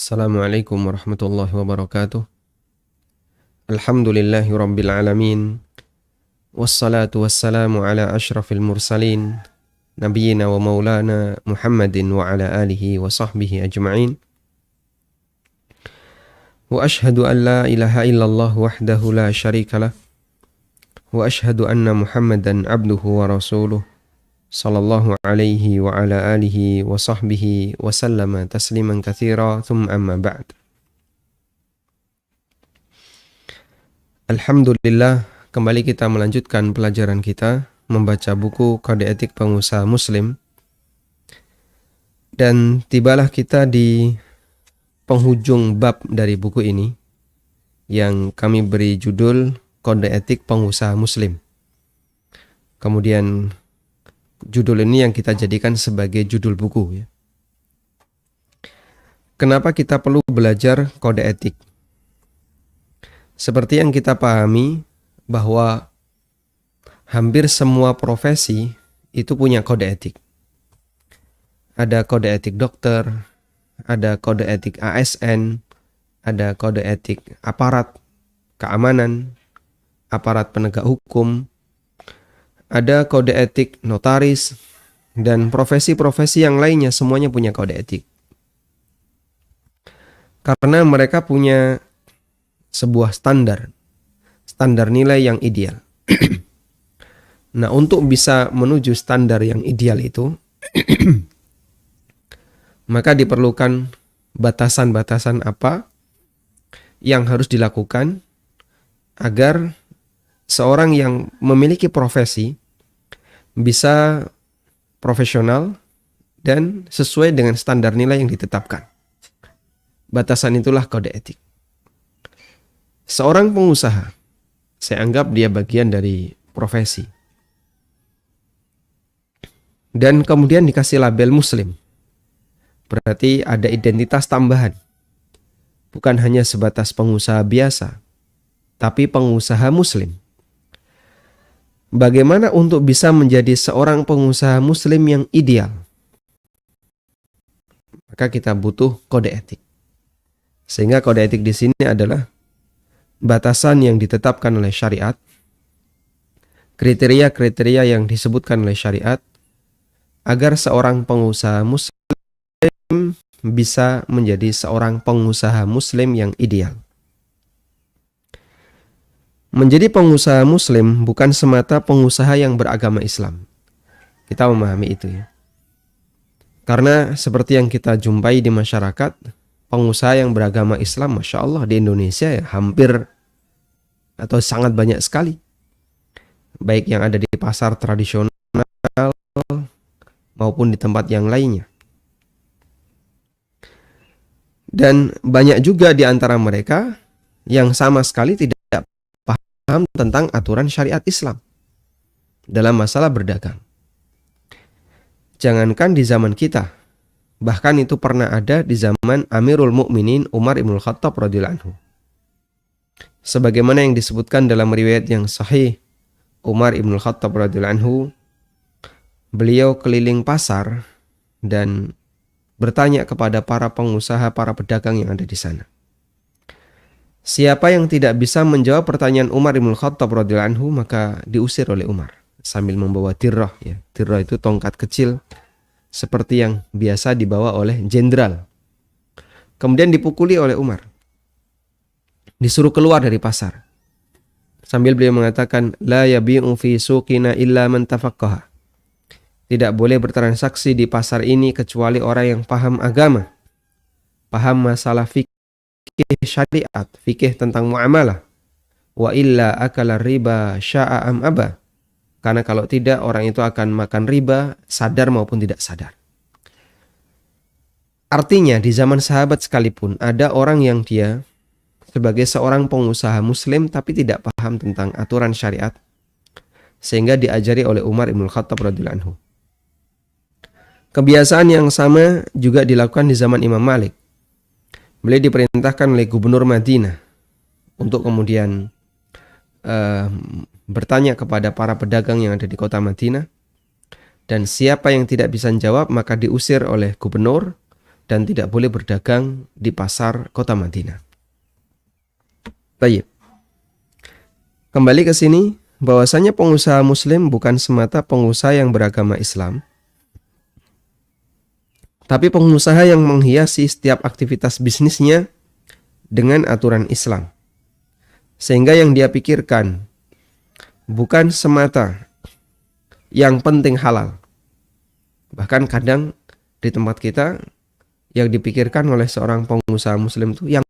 Assalamualaikum warahmatullahi wabarakatuh. Alhamdulillahi rabbil alamin. Wassalatu wassalamu ala ashrafil mursalin. Nabiyyina wa maulana Muhammadin wa ala alihi wa sahbihi ajma'in. Wa ashhadu an la ilaha illallah wahdahu la syarika lah. Wa ashhadu anna Muhammadan abduhu wa rasuluh. Sallallahu alaihi wa ala alihi wa sahbihi wa sallama tasliman katsira thumma amma ba'd. Alhamdulillah, kembali kita melanjutkan pelajaran kita membaca buku Kode Etik Pengusaha Muslim. Dan tibalah kita di penghujung bab dari buku ini yang kami beri judul Kode Etik Pengusaha Muslim. Kemudian judul ini yang kita jadikan sebagai judul buku, ya. Kenapa kita perlu belajar kode etik? Seperti yang kita pahami bahwa hampir semua profesi itu punya kode etik. Ada kode etik dokter, ada kode etik ASN, ada kode etik aparat keamanan, aparat penegak hukum, ada kode etik notaris, dan profesi-profesi yang lainnya semuanya punya kode etik. Karena mereka punya sebuah standar nilai yang ideal. Nah, untuk bisa menuju standar yang ideal itu, maka diperlukan batasan-batasan apa yang harus dilakukan agar seorang yang memiliki profesi bisa profesional dan sesuai dengan standar nilai yang ditetapkan. Batasan itulah kode etik. Seorang pengusaha, saya anggap dia bagian dari profesi. Dan kemudian dikasih label Muslim. Berarti ada identitas tambahan. Bukan hanya sebatas pengusaha biasa, tapi pengusaha Muslim. Bagaimana untuk bisa menjadi seorang pengusaha Muslim yang ideal? Maka kita butuh kode etik. Sehingga kode etik di sini adalah batasan yang ditetapkan oleh syariat, kriteria-kriteria yang disebutkan oleh syariat, agar seorang pengusaha Muslim bisa menjadi seorang pengusaha Muslim yang ideal. Menjadi pengusaha Muslim bukan semata pengusaha yang beragama Islam. Kita memahami itu, ya. Karena seperti yang kita jumpai di masyarakat, pengusaha yang beragama Islam, Masya Allah, di Indonesia ya hampir atau sangat banyak sekali. Baik yang ada di pasar tradisional maupun di tempat yang lainnya. Dan banyak juga di antara mereka yang sama sekali tidak paham tentang aturan syariat Islam dalam masalah berdagang. Jangankan di zaman kita, bahkan itu pernah ada di zaman Amirul Mukminin Umar Ibn Khattab radhiyallahu anhu. Sebagaimana yang disebutkan dalam riwayat yang sahih, Umar Ibn Khattab radhiyallahu anhu, beliau keliling pasar dan bertanya kepada para pengusaha, para pedagang yang ada di sana. Siapa yang tidak bisa menjawab pertanyaan Umar Ibn Khattab radhiyallahu anhu, maka diusir oleh Umar sambil membawa tirrah, ya. Tirrah itu tongkat kecil seperti yang biasa dibawa oleh jenderal. Kemudian dipukuli oleh Umar. Disuruh keluar dari pasar. Sambil beliau mengatakan, la yabi'u fi suqina illa man tafaqqaha. Tidak boleh bertransaksi di pasar ini kecuali orang yang paham agama, paham masalah fikih syariat, fikih tentang muamalah. Wa illa akala riba sya'a am aba. Karena kalau tidak, orang itu akan makan riba, sadar maupun tidak sadar. Artinya di zaman sahabat sekalipun ada orang yang dia sebagai seorang pengusaha Muslim tapi tidak paham tentang aturan syariat, sehingga diajari oleh Umar Ibn Khattab radhiyallahu anhu. Kebiasaan yang sama juga dilakukan di zaman Imam Malik. Beliau diperintahkan oleh gubernur Madinah untuk kemudian bertanya kepada para pedagang yang ada di kota Madinah, dan siapa yang tidak bisa menjawab maka diusir oleh gubernur dan tidak boleh berdagang di pasar kota Madinah. Baik. Kembali ke sini, bahwasanya pengusaha muslim bukan semata pengusaha yang beragama Islam, tapi pengusaha yang menghiasi setiap aktivitas bisnisnya dengan aturan Islam. Sehingga yang dia pikirkan bukan semata yang penting halal. Bahkan kadang di tempat kita yang dipikirkan oleh seorang pengusaha muslim itu yang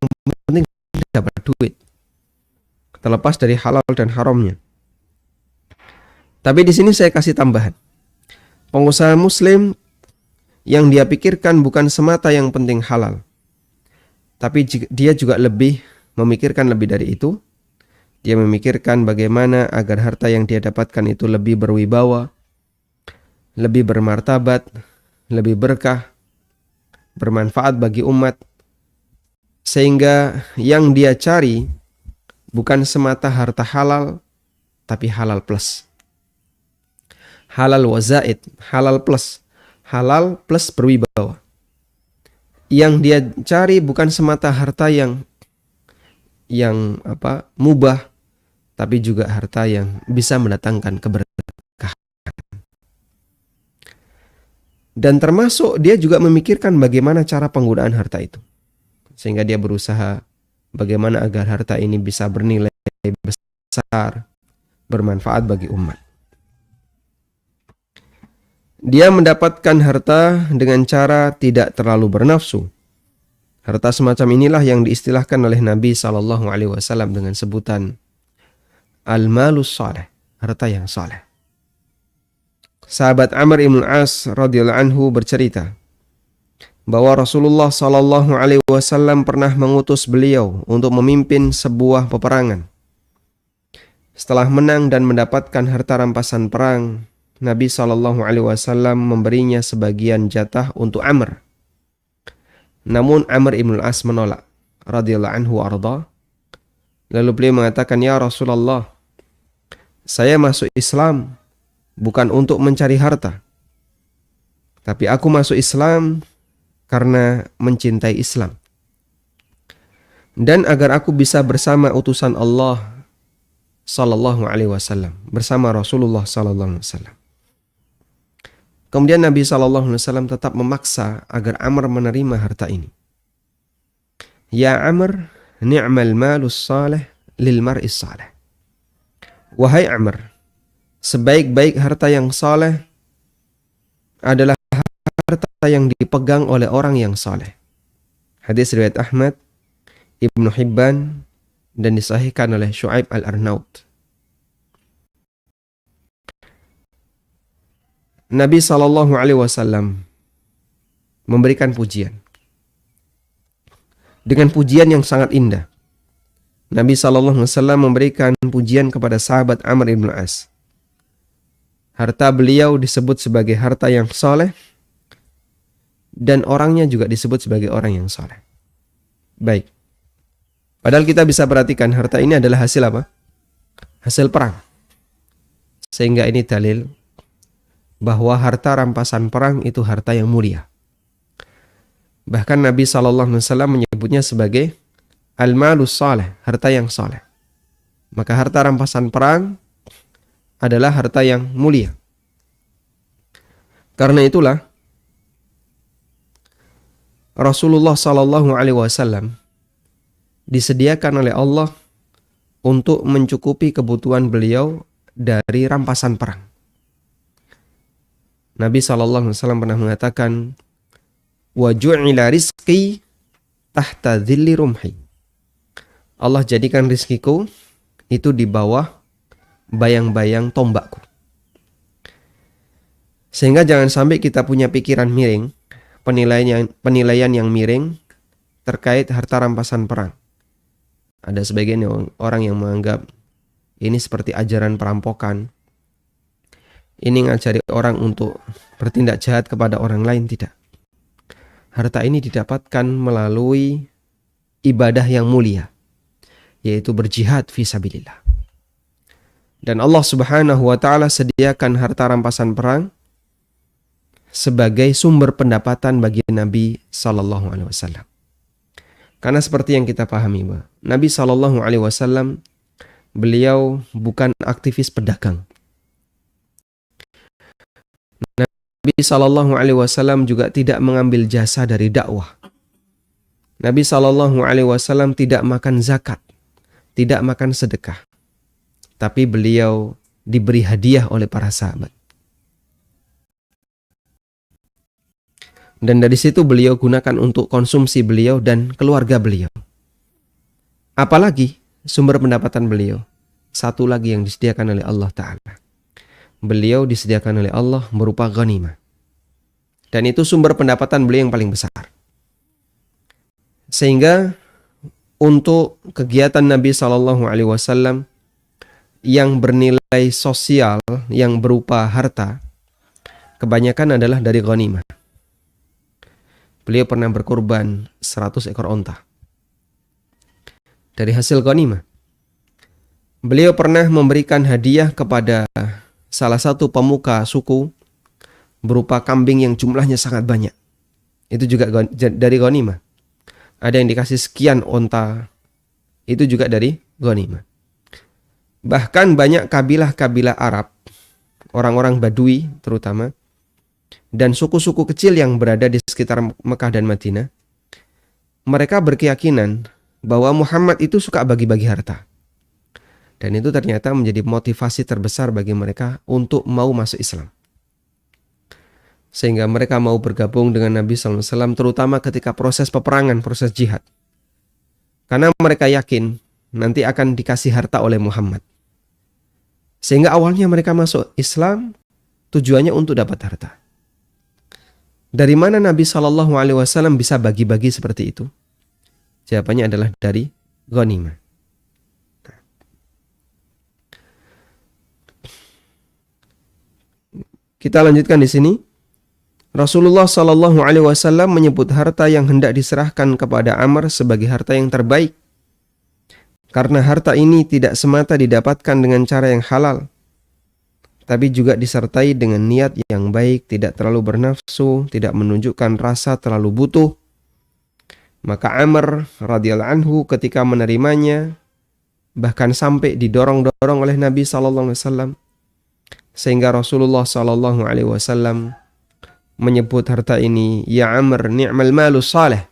penting dapat duit, terlepas dari halal dan haramnya. Tapi di sini saya kasih tambahan. Pengusaha muslim yang dia pikirkan bukan semata yang penting halal, tapi dia juga lebih memikirkan lebih dari itu. Dia memikirkan bagaimana agar harta yang dia dapatkan itu lebih berwibawa, lebih bermartabat, lebih berkah, bermanfaat bagi umat. Sehingga yang dia cari bukan semata harta halal, tapi halal plus. Halal wazaid, halal plus. Halal plus berwibawa. Yang dia cari bukan semata harta yang mubah, tapi juga harta yang bisa mendatangkan keberkahan. Dan termasuk dia juga memikirkan bagaimana cara penggunaan harta itu. Sehingga dia berusaha bagaimana agar harta ini bisa bernilai besar, bermanfaat bagi umat. Dia mendapatkan harta dengan cara tidak terlalu bernafsu. Harta semacam inilah yang diistilahkan oleh Nabi SAW dengan sebutan al-malus saleh, harta yang saleh. Sahabat Amr ibn As radhiyallahu anhu bercerita bahwa Rasulullah SAW pernah mengutus beliau untuk memimpin sebuah peperangan. Setelah menang dan mendapatkan harta rampasan perang, Nabi SAW memberinya sebagian jatah untuk Amr. Namun Amr ibn As menolak radhiyallahu anhu arda. Lalu beliau mengatakan, "Ya Rasulullah, saya masuk Islam bukan untuk mencari harta, tapi aku masuk Islam karena mencintai Islam. Dan agar aku bisa bersama utusan Allah sallallahu alaihi wasallam, bersama Rasulullah sallallahu alaihi wasallam." Kemudian Nabi sallallahu alaihi wasallam tetap memaksa agar Amr menerima harta ini. "Ya Amr, ni'mal malus salih lil mar'is salih." Wahai Amr, sebaik-baik harta yang saleh adalah harta yang dipegang oleh orang yang saleh. Hadis riwayat Ahmad, Ibnu Hibban, dan disahihkan oleh Syu'aib al-Arnaud. Nabi SAW memberikan pujian dengan pujian yang sangat indah. Nabi SAW memberikan pujian kepada sahabat Amr ibn As. Harta beliau disebut sebagai harta yang soleh, dan orangnya juga disebut sebagai orang yang soleh. Baik. Padahal kita bisa perhatikan harta ini adalah hasil apa? Hasil perang. Sehingga ini dalil bahwa harta rampasan perang itu harta yang mulia. Bahkan Nabi SAW menyebutnya sebagai al-malus saleh, harta yang saleh. Maka harta rampasan perang adalah harta yang mulia. Karena itulah Rasulullah SAW disediakan oleh Allah untuk mencukupi kebutuhan beliau dari rampasan perang. Nabi SAW pernah mengatakan, "Wa ju'ila rizqi tahta dhilli rumhi." Allah jadikan rizkiku itu di bawah bayang-bayang tombakku. Sehingga jangan sampai kita punya pikiran miring, penilaian yang miring terkait harta rampasan perang. Ada sebagian orang yang menganggap ini seperti ajaran perampokan. Ini ngajari orang untuk bertindak jahat kepada orang lain. Tidak. Harta ini didapatkan melalui ibadah yang mulia, yaitu berjihad fisabilillah. Dan Allah Subhanahu wa ta'ala sediakan harta rampasan perang sebagai sumber pendapatan bagi Nabi Sallallahu Alaihi Wasallam. Karena seperti yang kita pahami, Nabi Sallallahu Alaihi Wasallam beliau bukan aktivis pedagang. Nabi Sallallahu Alaihi Wasallam juga tidak mengambil jasa dari dakwah. Nabi Sallallahu Alaihi Wasallam tidak makan zakat, tidak makan sedekah, tapi beliau diberi hadiah oleh para sahabat. Dan dari situ beliau gunakan untuk konsumsi beliau dan keluarga beliau. Apalagi sumber pendapatan beliau, satu lagi yang disediakan oleh Allah Ta'ala. Beliau disediakan oleh Allah berupa ghanimah. Dan itu sumber pendapatan beliau yang paling besar. Sehingga untuk kegiatan Nabi SAW yang bernilai sosial, yang berupa harta, kebanyakan adalah dari ghanimah. Beliau pernah berkorban 100 ekor onta dari hasil ghanimah. Beliau pernah memberikan hadiah kepada salah satu pemuka suku berupa kambing yang jumlahnya sangat banyak. Itu juga dari ghanimah. Ada yang dikasih sekian onta, itu juga dari ghanimah. Bahkan banyak kabilah-kabilah Arab, orang-orang Badui terutama, dan suku-suku kecil yang berada di sekitar Mekah dan Madinah, mereka berkeyakinan bahwa Muhammad itu suka bagi-bagi harta. Dan itu ternyata menjadi motivasi terbesar bagi mereka untuk mau masuk Islam. Sehingga mereka mau bergabung dengan Nabi SAW, terutama ketika proses peperangan, proses jihad. Karena mereka yakin nanti akan dikasih harta oleh Muhammad. Sehingga awalnya mereka masuk Islam tujuannya untuk dapat harta. Dari mana Nabi SAW bisa bagi-bagi seperti itu? Jawabannya adalah dari ghanimah. Kita lanjutkan di sini. Rasulullah SAW menyebut harta yang hendak diserahkan kepada Amr sebagai harta yang terbaik. Karena harta ini tidak semata didapatkan dengan cara yang halal, tapi juga disertai dengan niat yang baik, tidak terlalu bernafsu, tidak menunjukkan rasa terlalu butuh. Maka Amr radhiyallahu anhu ketika menerimanya bahkan sampai didorong-dorong oleh Nabi SAW, sehingga Rasulullah SAW menyebut harta ini, ya Amr ni'mal malu salih.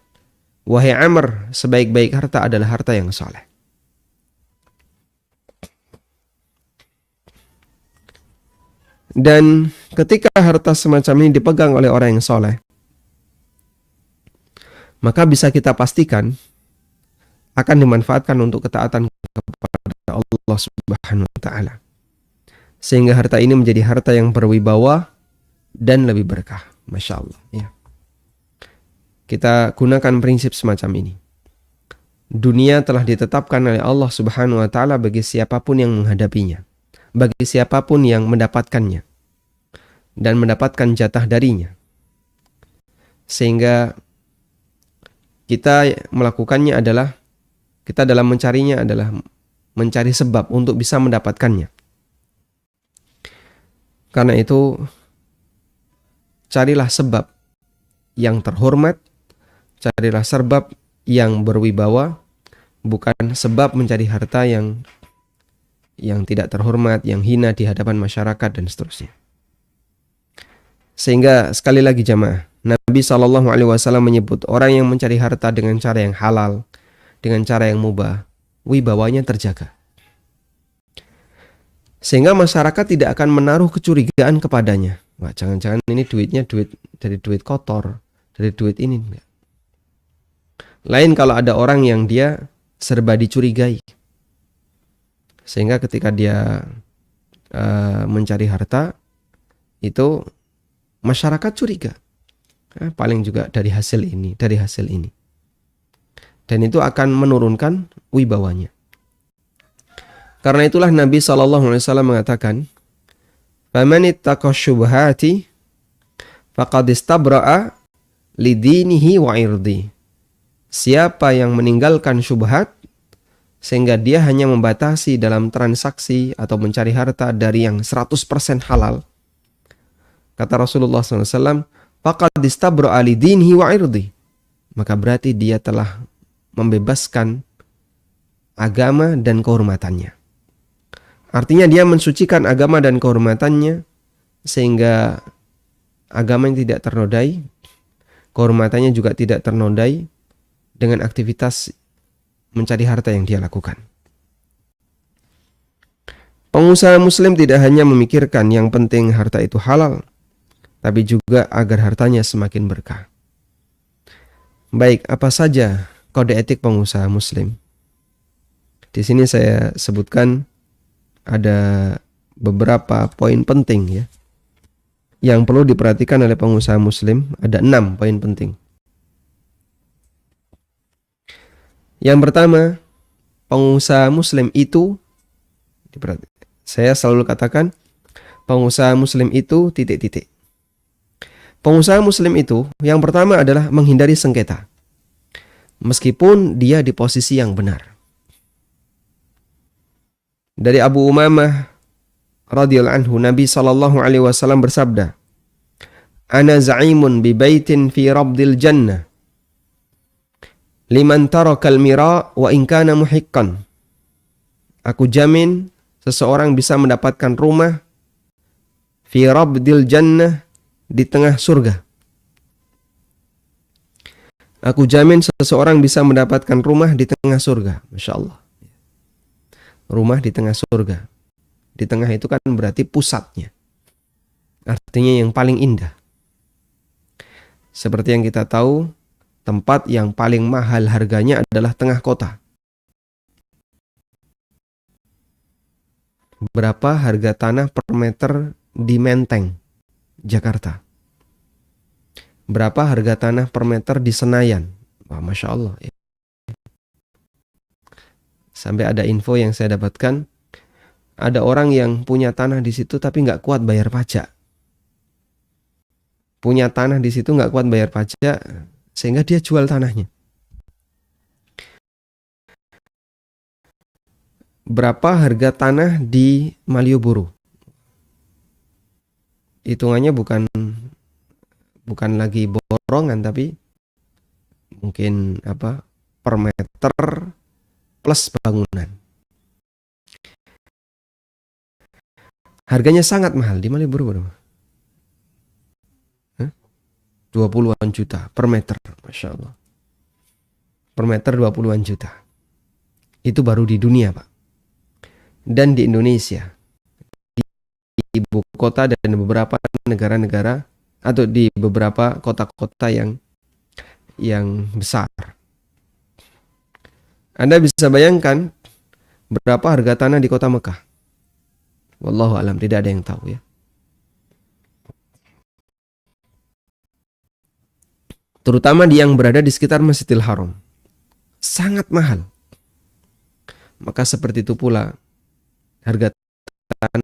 Wahai Amr, sebaik-baik harta adalah harta yang saleh. Dan ketika harta semacam ini dipegang oleh orang yang soleh, maka bisa kita pastikan akan dimanfaatkan untuk ketaatan kepada Allah Subhanahu wa Ta'ala. Sehingga harta ini menjadi harta yang berwibawa dan lebih berkah. Masya Allah. Ya. Kita gunakan prinsip semacam ini. Dunia telah ditetapkan oleh Allah Subhanahu wa Ta'ala bagi siapapun yang menghadapinya, bagi siapapun yang mendapatkannya dan mendapatkan jatah darinya. Sehingga kita melakukannya adalah, kita dalam mencarinya adalah mencari sebab untuk bisa mendapatkannya. Karena itu, carilah sebab yang terhormat, carilah sebab yang berwibawa, bukan sebab mencari harta yang tidak terhormat, yang hina di hadapan masyarakat dan seterusnya. Sehingga sekali lagi jamaah, Nabi SAW menyebut orang yang mencari harta dengan cara yang halal, dengan cara yang mubah, wibawanya terjaga. Sehingga masyarakat tidak akan menaruh kecurigaan kepadanya. Wah, jangan-jangan ini duitnya dari duit kotor, dari duit ini. Enggak. Lain kalau ada orang yang dia serba dicurigai. Sehingga ketika dia mencari harta, itu masyarakat curiga. Paling juga dari hasil ini, dari hasil ini. Dan itu akan menurunkan wibawanya. Karena itulah Nabi SAW mengatakan, "Faman ittaqa syubhati faqad istabra'a lidinihi wa irdi." Siapa yang meninggalkan syubhat sehingga dia hanya membatasi dalam transaksi atau mencari harta dari yang 100% halal, kata Rasulullah SAW, faqad istabra'a li dinihi wa 'irdihi. Maka berarti dia telah membebaskan agama dan kehormatannya. Artinya dia mensucikan agama dan kehormatannya sehingga agama yang tidak ternodai, kehormatannya juga tidak ternodai dengan aktivitas mencari harta yang dia lakukan. Pengusaha muslim tidak hanya memikirkan yang penting harta itu halal, tapi juga agar hartanya semakin berkah. Baik, apa saja kode etik pengusaha muslim? Di sini saya sebutkan ada beberapa poin penting ya, yang perlu diperhatikan oleh pengusaha muslim. Ada 6 poin penting. Yang pertama, pengusaha muslim itu, saya selalu katakan, pengusaha muslim itu titik-titik. Pengusaha muslim itu yang pertama adalah menghindari sengketa, meskipun dia di posisi yang benar. Dari Abu Umamah radhiyallahu anhu, Nabi sallallahu alaihi wasallam bersabda, "Ana za'imun bi baitin fi rabdil jannah liman tarakal mira wa in kana muhiqqan." Aku jamin seseorang bisa mendapatkan rumah fi rabdil jannah, di tengah surga. Aku jamin seseorang bisa mendapatkan rumah di tengah surga. Masya Allah. Rumah di tengah surga. Di tengah itu kan berarti pusatnya. Artinya yang paling indah. Seperti yang kita tahu, tempat yang paling mahal harganya adalah tengah kota. Berapa harga tanah per meter di Menteng, Jakarta? Berapa harga tanah per meter di Senayan? Wah, Masya Allah. Sampai ada info yang saya dapatkan, ada orang yang punya tanah di situ tapi nggak kuat bayar pajak. Punya tanah di situ nggak kuat bayar pajak, sehingga dia jual tanahnya. Berapa harga tanah di Malioboro? Hitungannya bukan lagi borongan, tapi mungkin per meter plus bangunan. Harganya sangat mahal di Malioboro berapa? 20-an juta per meter, Masya Allah. Per meter 20-an juta. Itu baru di dunia, Pak. Dan di Indonesia, di ibu kota dan beberapa negara-negara, atau di beberapa kota-kota yang besar. Anda bisa bayangkan berapa harga tanah di kota Mekah? Wallahu alam, tidak ada yang tahu ya. Terutama di yang berada di sekitar Masjidil Haram. Sangat mahal. Maka seperti itu pula harga tanah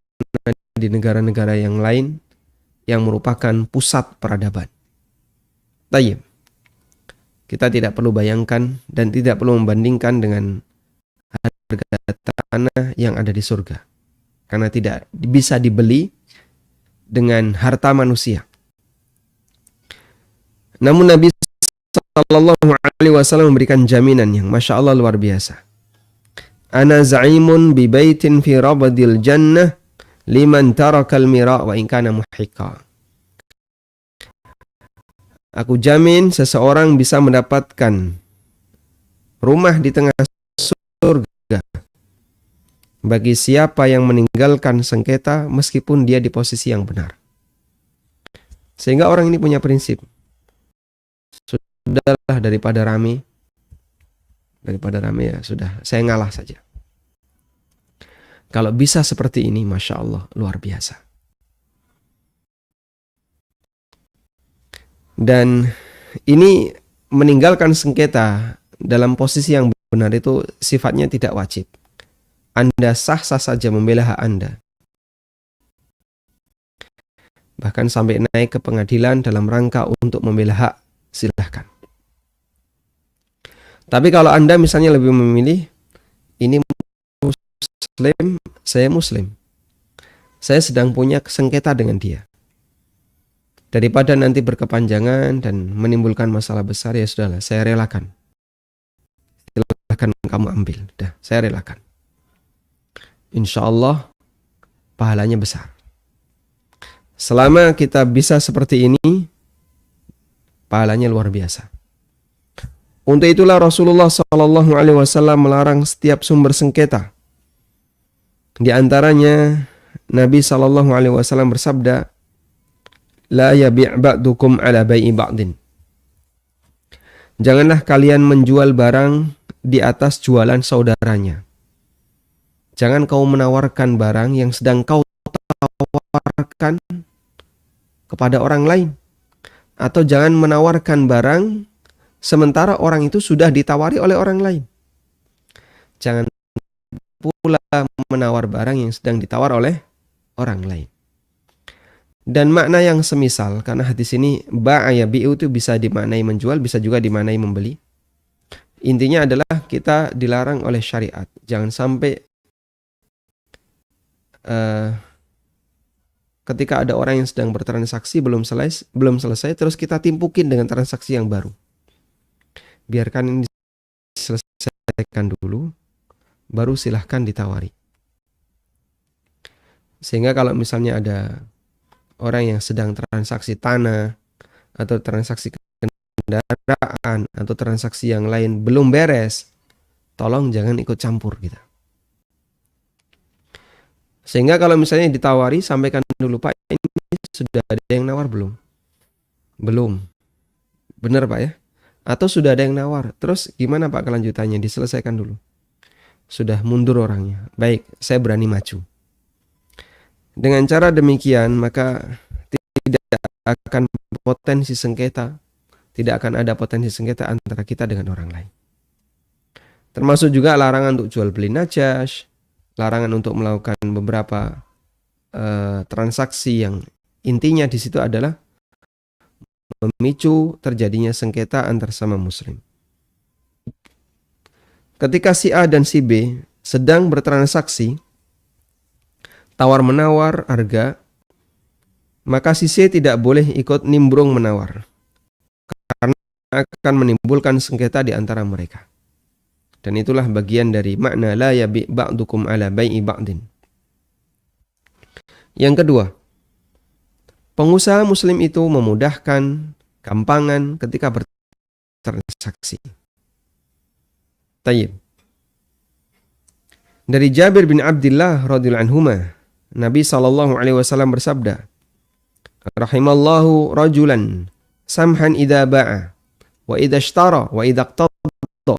di negara-negara yang lain yang merupakan pusat peradaban. Tayyib. Kita tidak perlu bayangkan dan tidak perlu membandingkan dengan harga tanah yang ada di surga. Karena tidak bisa dibeli dengan harta manusia. Namun Nabi Sallallahu Alaihi Wasallam memberikan jaminan yang Masya Allah luar biasa. Ana za'imun bi baitin fi rabadil jannah liman tarakal mira wa in kana muhiqqa. Aku jamin seseorang bisa mendapatkan rumah di tengah surga bagi siapa yang meninggalkan sengketa meskipun dia di posisi yang benar. Sehingga orang ini punya prinsip, sudahlah daripada rame ya sudah, saya ngalah saja. Kalau bisa seperti ini, Masya Allah, luar biasa. Dan ini meninggalkan sengketa dalam posisi yang benar itu sifatnya tidak wajib. Anda sah-sah saja membela hak Anda. Bahkan sampai naik ke pengadilan dalam rangka untuk membela hak, silahkan. Tapi kalau Anda misalnya lebih memilih, ini Muslim, saya Muslim, saya sedang punya sengketa dengan dia, Daripada nanti berkepanjangan dan menimbulkan masalah besar, ya sudahlah, saya relakan. Silahkan kamu ambil. Dah, saya relakan. Insya Allah pahalanya besar. Selama kita bisa seperti ini, pahalanya luar biasa. Untuk itulah Rasulullah SAW melarang setiap sumber sengketa. Di antaranya Nabi SAW bersabda, La yabi' ba'dukum ala bai'i ba'din. Janganlah kalian menjual barang di atas jualan saudaranya. Jangan kau menawarkan barang yang sedang kau tawarkan kepada orang lain. Atau jangan menawarkan barang sementara orang itu sudah ditawari oleh orang lain. Jangan pula menawar barang yang sedang ditawar oleh orang lain. Dan makna yang semisal, karena hadis ini ba'a yabi'u itu bisa dimaknai menjual, bisa juga dimaknai membeli. Intinya adalah kita dilarang oleh syariat. Jangan sampai ketika ada orang yang sedang bertransaksi belum selesai terus kita timpukin dengan transaksi yang baru. Biarkan ini diselesaikan dulu, baru silahkan ditawari. Sehingga kalau misalnya ada orang yang sedang transaksi tanah atau transaksi kendaraan atau transaksi yang lain belum beres, tolong jangan ikut campur kita. Sehingga kalau misalnya ditawari, sampaikan dulu, Pak, ini sudah ada yang nawar belum? Belum. Benar Pak ya? Atau sudah ada yang nawar, terus gimana Pak kelanjutannya? Diselesaikan dulu. Sudah mundur orangnya. Baik, saya berani maju. Dengan cara demikian, maka tidak akan potensi sengketa, tidak akan ada potensi sengketa antara kita dengan orang lain. Termasuk juga larangan untuk jual beli najas, larangan untuk melakukan beberapa transaksi yang intinya di situ adalah memicu terjadinya sengketa antar sama muslim. Ketika si A dan si B sedang bertransaksi, tawar-menawar harga, maka si C tidak boleh ikut nimbrung menawar, karena akan menimbulkan sengketa di antara mereka. Dan itulah bagian dari makna la yabi' ba'dukum ala bai'i ba'din. Yang kedua, pengusaha muslim itu memudahkan, gampangan ketika bertransaksi. Tayyib. Dari Jabir bin Abdullah radhiyallahu anhuma, Nabi SAW bersabda, Rahimallahu rajulan samhan idza ba'a wa idza ishtara wa idza iqtada.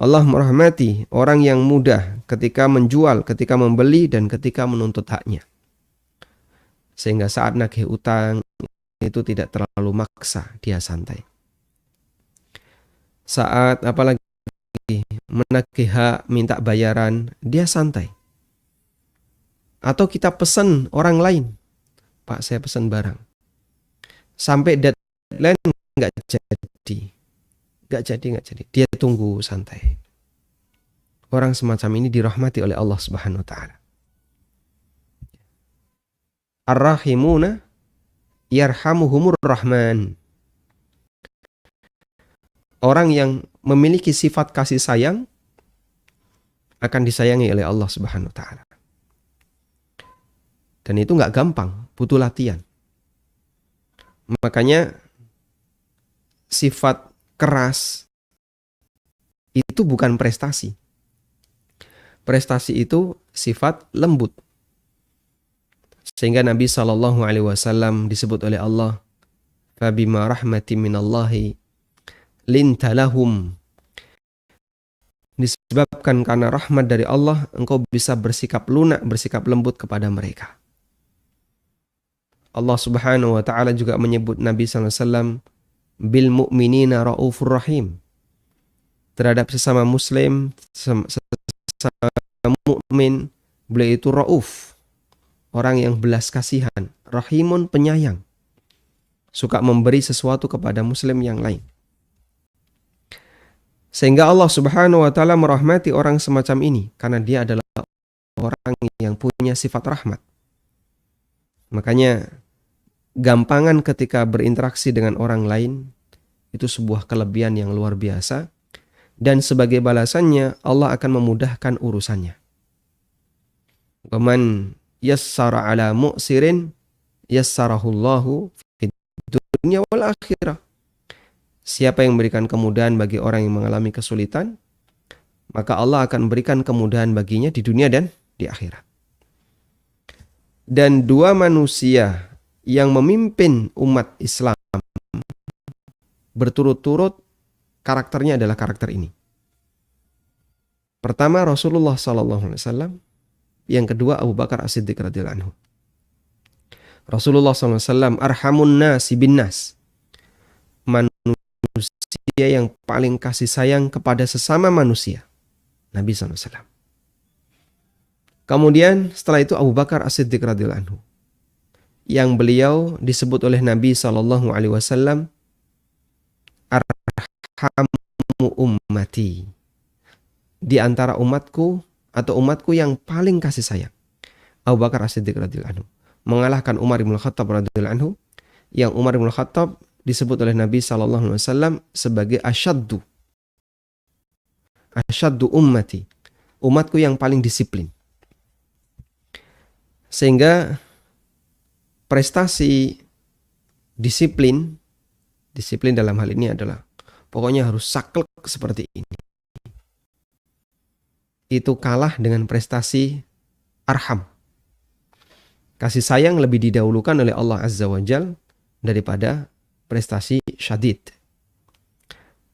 Allah merahmati orang yang mudah ketika menjual, ketika membeli, dan ketika menuntut haknya. Sehingga saat nagih utang itu tidak terlalu maksa, dia santai. Saat apalagi menagih hak, minta bayaran, dia santai. Atau kita pesan orang lain, Pak saya pesan barang, sampai deadline nggak jadi, dia tunggu santai. Orang semacam ini dirahmati oleh Allah Subhanahu wa taala. Ar-rahimuna yarhamuhumur rahman. Orang yang memiliki sifat kasih sayang akan disayangi oleh Allah Subhanahu wa taala. Dan itu nggak gampang, butuh latihan. Makanya sifat keras itu bukan prestasi. Prestasi itu sifat lembut. Sehingga Nabi SAW disebut oleh Allah, "Fabima rahmatin minallahi linta lahum." Disebabkan karena rahmat dari Allah, engkau bisa bersikap lunak, bersikap lembut kepada mereka. Allah Subhanahu wa taala juga menyebut Nabi SAW bil mu'minina raufur rahim. Terhadap sesama muslim, sesama mukmin, beliau itu rauf, orang yang belas kasihan, rahimun penyayang, suka memberi sesuatu kepada muslim yang lain. Sehingga Allah Subhanahu wa taala merahmati orang semacam ini karena dia adalah orang yang punya sifat rahmat. Makanya gampangan ketika berinteraksi dengan orang lain, itu sebuah kelebihan yang luar biasa. Dan sebagai balasannya, Allah akan memudahkan urusannya. Waman yassara ala mu'sirin yassarahullahu fid dunya wal akhirah. Siapa yang memberikan kemudahan bagi orang yang mengalami kesulitan, maka Allah akan memberikan kemudahan baginya di dunia dan di akhirat. Dan dua manusia yang memimpin umat Islam berturut-turut, karakternya adalah karakter ini. Pertama Rasulullah SAW, yang kedua Abu Bakar As-Siddiq radhiyallahu anhu. Rasulullah SAW arhamun nasi bin nas, manusia yang paling kasih sayang kepada sesama manusia, Nabi SAW. Kemudian setelah itu Abu Bakar As-Siddiq radhiyallahu anhu, yang beliau disebut oleh Nabi SAW arhamu ummati, di antara umatku atau umatku yang paling kasih sayang. Abu Bakar As-Siddiq radhiyallahu anhu mengalahkan Umar bin Khattab radhiyallahu anhu, yang Umar bin Khattab disebut oleh Nabi SAW sebagai asyaddu ummati, umatku yang paling disiplin. Sehingga prestasi disiplin dalam hal ini adalah pokoknya harus saklek seperti ini, itu kalah dengan prestasi arham. Kasih sayang lebih didahulukan oleh Allah Azza wa Jal daripada prestasi syadid.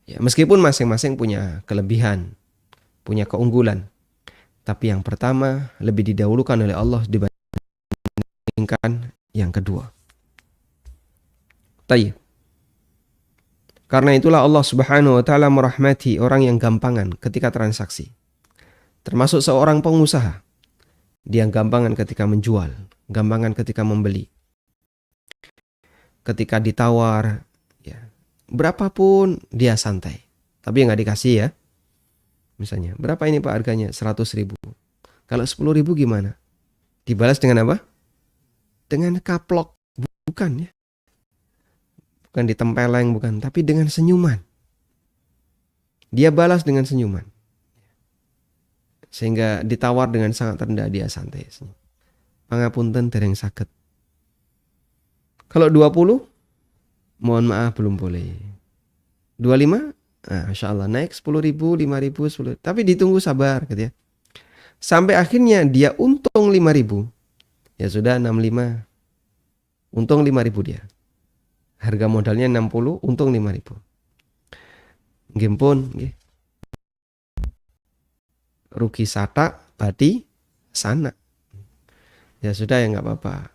Ya, meskipun masing-masing punya kelebihan, punya keunggulan, tapi yang pertama lebih didahulukan oleh Allah dibandingkan yang kedua. Tayyib. Karena itulah Allah Subhanahu wa taala merahmati orang yang gampangan ketika transaksi. Termasuk seorang pengusaha. Dia gampangan ketika menjual, gampangan ketika membeli. Ketika ditawar, ya, berapapun dia santai. Tapi nggak dikasih ya. Misalnya, berapa ini Pak harganya? 100.000. Kalau 10.000 gimana? Dibalas dengan apa? Dengan kaplok. Bukan ya. Bukan ditempeleng, bukan. Tapi dengan senyuman. Dia balas dengan senyuman. Sehingga ditawar dengan sangat rendah, dia santai. Pangapunten dereng saged. Kalau 20, mohon maaf belum boleh. 25, Masya Allah naik 10.000, 5.000, 10. Tapi ditunggu sabar gitu ya. Sampai akhirnya dia untung 5.000. Ya sudah 65. Untung 5.000 dia. Harga modalnya 60, untung 5.000. Nggih pun, nggih. Rugi sata, badi sana. Ya sudah ya nggak apa-apa.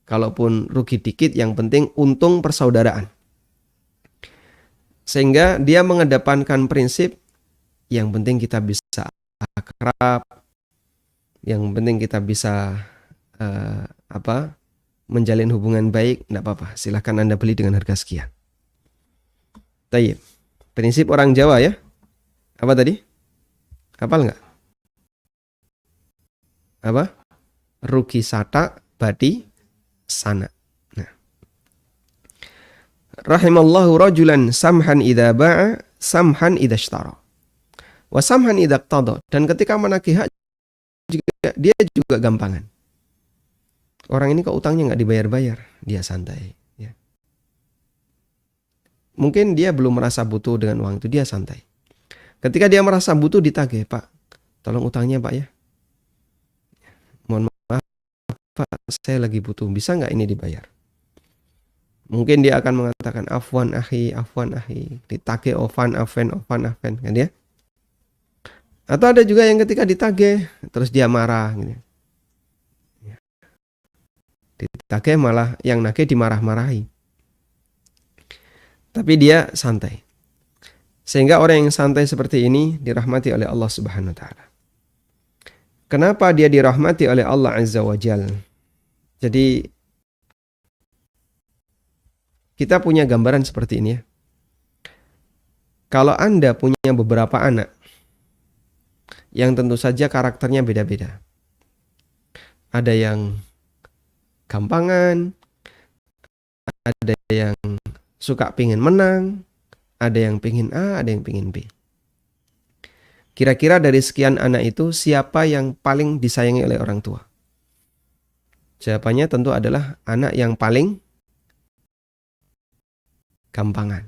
Kalaupun rugi dikit, yang penting untung persaudaraan. Sehingga dia mengedepankan prinsip, yang penting kita bisa akrab, yang penting kita bisa menjalin hubungan baik, enggak apa-apa. Silahkan Anda beli dengan harga sekian. Tayyib. Prinsip orang Jawa ya. Apa tadi? Hafal enggak? Apa? Rugi sata, badi sana. Nah. Rahimallahu rajulan samhan idza ba'a, samhan idza ishtara. Wa samhan idza iqtada. Dan ketika menagih hak juga, dia juga gampangan. Orang ini kok utangnya nggak dibayar-bayar, dia santai. Ya. Mungkin dia belum merasa butuh dengan uang itu, dia santai. Ketika dia merasa butuh ditagih, Pak, tolong utangnya Pak ya. Mohon maaf Pak, saya lagi butuh, bisa nggak ini dibayar? Mungkin dia akan mengatakan afwan akhi, ditagih ofan afen, kan ya? Atau ada juga yang ketika ditagih terus dia marah gitu. Ditagih malah yang nagih dimarah-marahi. Tapi dia santai. Sehingga orang yang santai seperti ini dirahmati oleh Allah Subhanahu wa taala. Kenapa dia dirahmati oleh Allah Azza wa Jalla? Jadi kita punya gambaran seperti ini ya. Kalau Anda punya beberapa anak yang tentu saja karakternya beda-beda. Ada yang gampangan, ada yang suka pingin menang, ada yang pingin A, ada yang pingin B. Kira-kira dari sekian anak itu siapa yang paling disayangi oleh orang tua? Jawabannya tentu adalah anak yang paling gampangan.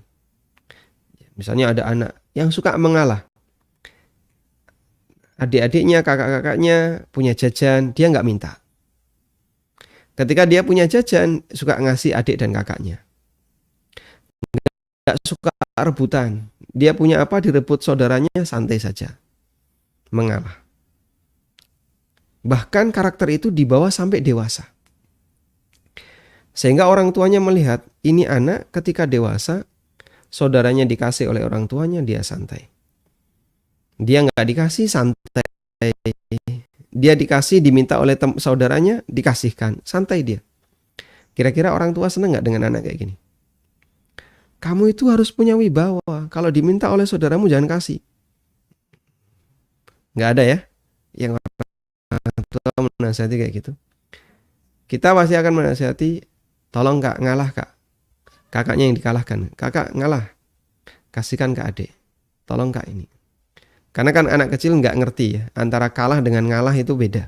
Misalnya ada anak yang suka mengalah. Adik-adiknya, kakak-kakaknya punya jajan, dia nggak minta. Ketika dia punya jajan, suka ngasih adik dan kakaknya. Nggak suka rebutan. Dia punya apa, direbut saudaranya, santai saja. Mengalah. Bahkan karakter itu dibawa sampai dewasa. Sehingga orang tuanya melihat, ini anak ketika dewasa, saudaranya dikasih oleh orang tuanya, dia santai. Dia nggak dikasih, santai. Dia dikasih, diminta oleh saudaranya, dikasihkan. Santai dia. Kira-kira orang tua senang nggak dengan anak kayak gini? Kamu itu harus punya wibawa. Kalau diminta oleh saudaramu, jangan kasih. Nggak ada ya yang orang tua menasihati kayak gitu. Kita pasti akan menasihati, tolong kak, ngalah kak. Kakaknya yang dikalahkan. Kakak ngalah, kasihkan ke adik. Tolong kak ini. Karena kan anak kecil nggak ngerti ya, antara kalah dengan ngalah itu beda.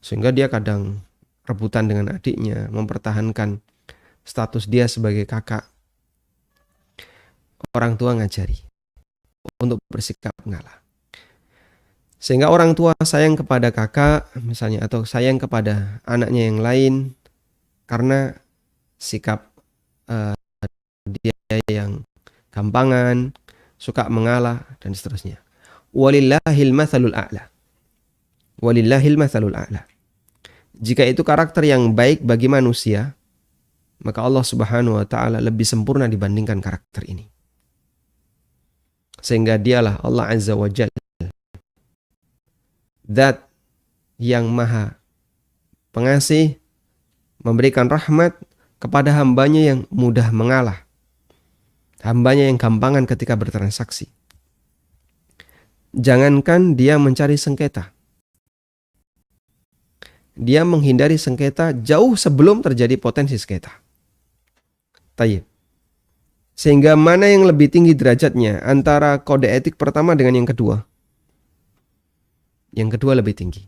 Sehingga dia kadang rebutan dengan adiknya, mempertahankan status dia sebagai kakak. Orang tua ngajari untuk bersikap ngalah. Sehingga orang tua sayang kepada kakak misalnya, atau sayang kepada anaknya yang lain karena sikap dia yang gampangan, suka mengalah dan seterusnya. Walillahil matsalul a'la. Walillahil matsalul a'la. Jika itu karakter yang baik bagi manusia, maka Allah Subhanahu wa taala lebih sempurna dibandingkan karakter ini. Sehingga dialah Allah Azza wa Jalla, Zat yang maha pengasih, memberikan rahmat kepada hambanya yang mudah mengalah, hambanya yang gampangan ketika bertransaksi. Jangankan dia mencari sengketa, dia menghindari sengketa jauh sebelum terjadi potensi sengketa. Tayyib. Sehingga mana yang lebih tinggi derajatnya antara kode etik pertama dengan yang kedua? Yang kedua lebih tinggi.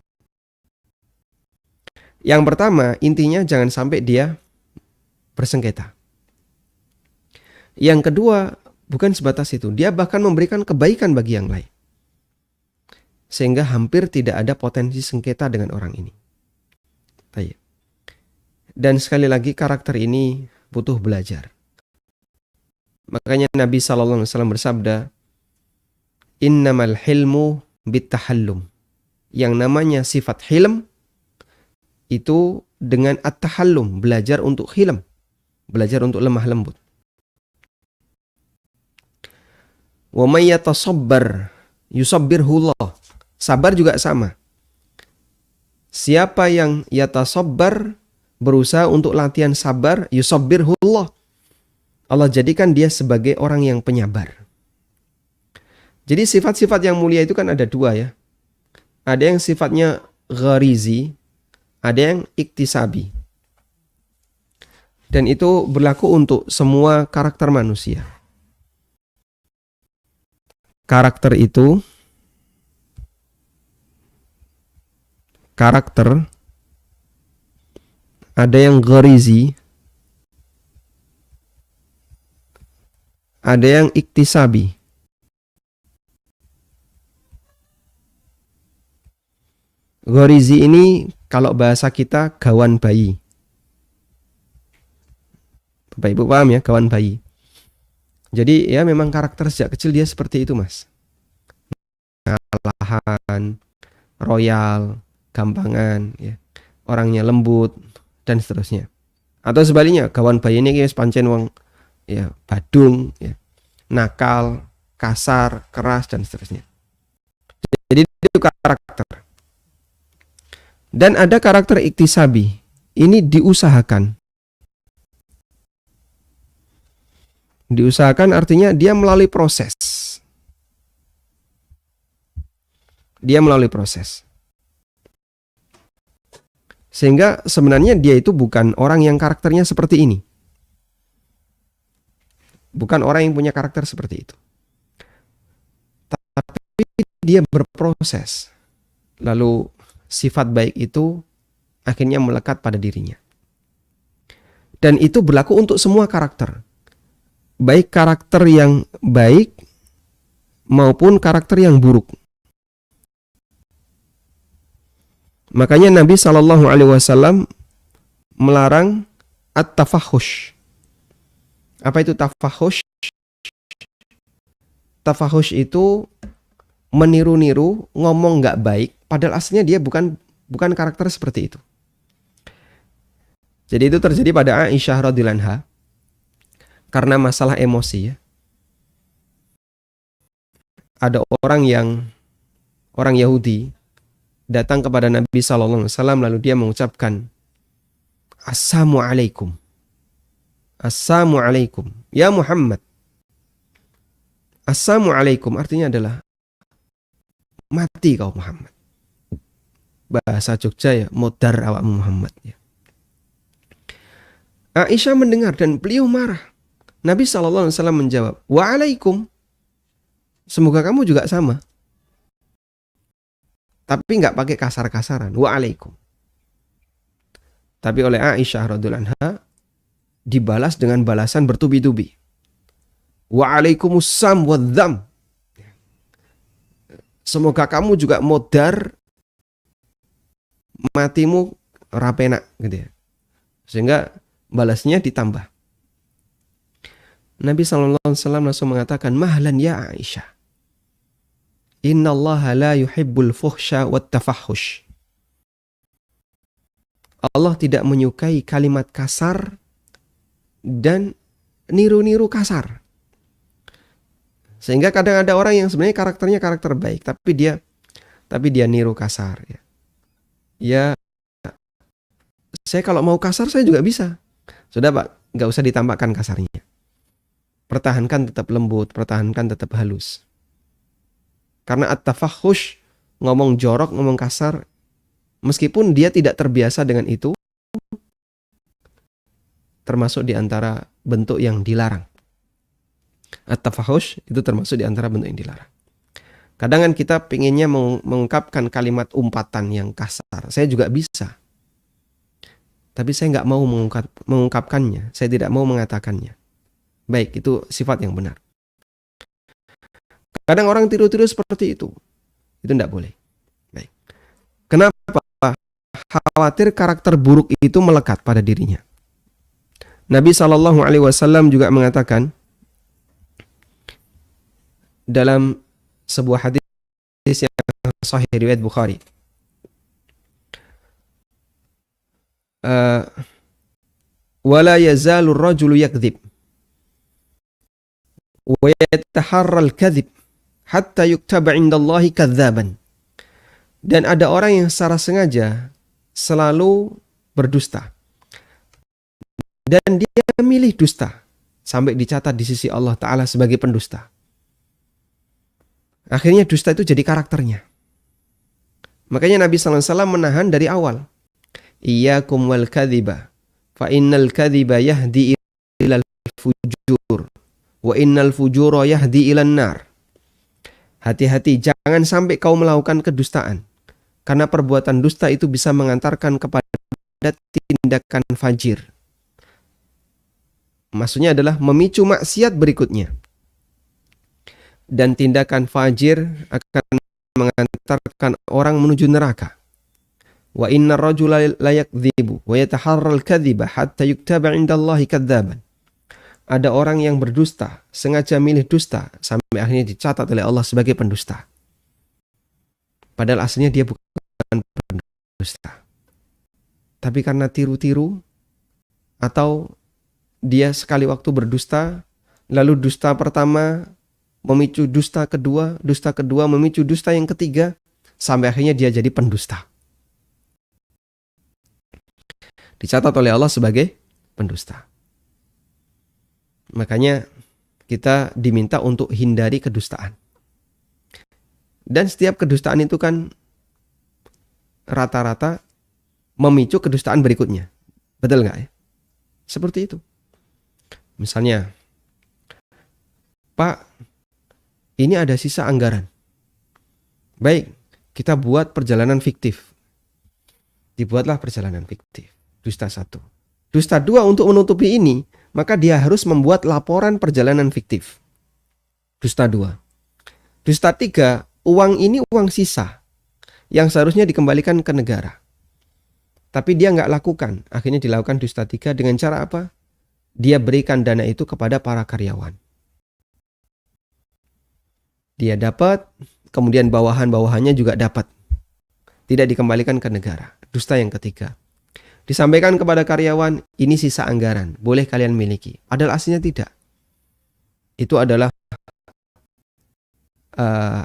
Yang pertama, intinya jangan sampai dia bersengketa. Yang kedua, bukan sebatas itu. Dia bahkan memberikan kebaikan bagi yang lain. Sehingga hampir tidak ada potensi sengketa dengan orang ini. Dan sekali lagi, karakter ini butuh belajar. Makanya Nabi SAW bersabda, Innamal hilmu bittahallum. Yang namanya sifat hilm itu dengan at-tahallum, belajar untuk hilm, belajar untuk lemah lembut. Wa may yatasabbar yusabbirhullah. Sabar juga sama. Siapa yang yatasabbar, berusaha untuk latihan sabar, yusabbirhullah, Allah jadikan dia sebagai orang yang penyabar. Jadi sifat-sifat yang mulia itu kan ada dua ya. Ada yang sifatnya gharizi, ada yang iktisabi. Dan itu berlaku untuk semua karakter manusia. Karakter itu, ada yang gharizi, ada yang iktisabi. Gharizi ini kalau bahasa kita gawan bayi. Bapak Ibu paham ya, gawan bayi. Jadi ya memang karakter sejak kecil dia seperti itu mas. Ngalahan, royal, gampangan, ya. Orangnya lembut dan seterusnya. Atau sebaliknya, gawan bayi ini kayak pancen wong ya badung, ya, nakal, kasar, keras dan seterusnya. Jadi itu karakter. Dan ada karakter iktisabi. Ini diusahakan. Diusahakan artinya dia melalui proses. Dia melalui proses. Sehingga sebenarnya dia itu bukan orang yang karakternya seperti ini. Bukan orang yang punya karakter seperti itu. Tapi dia berproses. Lalu sifat baik itu akhirnya melekat pada dirinya. Dan itu berlaku untuk semua karakter. Baik karakter yang baik maupun karakter yang buruk. Makanya Nabi SAW melarang at-tafahush. Apa itu tafahush? Tafahush itu meniru-niru, ngomong nggak baik, padahal aslinya dia bukan karakter seperti itu. Jadi itu terjadi pada Aisyah radhiyallahu anha karena masalah emosi ya. Ada orang Yahudi datang kepada Nabi SAW lalu dia mengucapkan Assalamualaikum. Assalamualaikum. Ya Muhammad. Assalamualaikum artinya adalah mati kau Muhammad. Bahasa Jogja ya, modar awakmu Muhammad ya. Aisyah mendengar dan beliau marah. Nabi SAW menjawab, Waalaikum. Semoga kamu juga sama. Tapi nggak pakai kasar-kasaran. Waalaikum. Tapi oleh Aisyah radhiyallahu anha dibalas dengan balasan bertubi-tubi. Waalaikumsalam wadzam. Semoga kamu juga modar matimu rapenak gitu ya. Sehingga balasnya ditambah. Nabi SAW langsung mengatakan, Mahlan ya Aisyah. Innallaha la yuhibbul fuhsya wat tafahush. Allah tidak menyukai kalimat kasar dan niru-niru kasar. Sehingga kadang ada orang yang sebenarnya karakternya karakter baik, tapi dia niru kasar ya. Ya, saya kalau mau kasar saya juga bisa. Sudah Pak, nggak usah ditambahkan kasarnya. Pertahankan tetap lembut, pertahankan tetap halus. Karena at-tafahush, ngomong jorok, ngomong kasar, meskipun dia tidak terbiasa dengan itu, termasuk di antara bentuk yang dilarang. At-tafahush itu termasuk di antara bentuk yang dilarang. Kadang kan kita pengennya mengungkapkan kalimat umpatan yang kasar. Saya juga bisa. Tapi saya nggak mau mengungkapkannya. Saya tidak mau mengatakannya. Baik, itu sifat yang benar. Kadang orang tiru-tiru seperti itu. Itu tidak boleh. Baik. Kenapa? Khawatir karakter buruk itu melekat pada dirinya. Nabi SAW juga mengatakan dalam sebuah hadis yang sahih riwayat Bukhari. Wala yazalur rajulu yakdzib wa yataharral kadzib hatta yuktaba 'indallahi kadzaban. Dan ada orang yang secara sengaja selalu berdusta. Dan dia memilih dusta sampai dicatat di sisi Allah Ta'ala sebagai pendusta. Akhirnya dusta itu jadi karakternya. Makanya Nabi SAW menahan dari awal. Iyyakum wal kadhiba fa innal kadhiba yahdi ilal fujur wa innal fujura yahdi ilan nar. Hati-hati, jangan sampai kau melakukan kedustaan. Karena perbuatan dusta itu bisa mengantarkan kepada tindakan fajir. Maksudnya adalah memicu maksiat berikutnya. Dan tindakan fajir akan mengantarkan orang menuju neraka. Wa innar rajula la yakdzibu wa yataharral kadziba hatta yuktaba 'indallahi kadzaban. Ada orang yang berdusta, sengaja milih dusta sampai akhirnya dicatat oleh Allah sebagai pendusta. Padahal aslinya dia bukan pendusta. Tapi karena tiru-tiru atau dia sekali waktu berdusta, lalu dusta pertama memicu dusta kedua memicu dusta yang ketiga, sampai akhirnya dia jadi pendusta. Dicatat oleh Allah sebagai pendusta. Makanya kita diminta untuk hindari kedustaan. Dan setiap kedustaan itu kan rata-rata memicu kedustaan berikutnya. Betul nggak ya? Seperti itu. Misalnya, Pak, ini ada sisa anggaran. Baik, kita buat perjalanan fiktif. Dibuatlah perjalanan fiktif. Dusta 1. Dusta 2, untuk menutupi ini, maka dia harus membuat laporan perjalanan fiktif. Dusta 2. Dusta 3, uang ini uang sisa yang seharusnya dikembalikan ke negara. Tapi dia nggak lakukan. Akhirnya dilakukan dusta 3 dengan cara apa? Dia berikan dana itu kepada para karyawan. Dia dapat, kemudian bawahan-bawahannya juga dapat. Tidak dikembalikan ke negara. Dusta yang ketiga. Disampaikan kepada karyawan, ini sisa anggaran, boleh kalian miliki. Padahal aslinya tidak. Itu adalah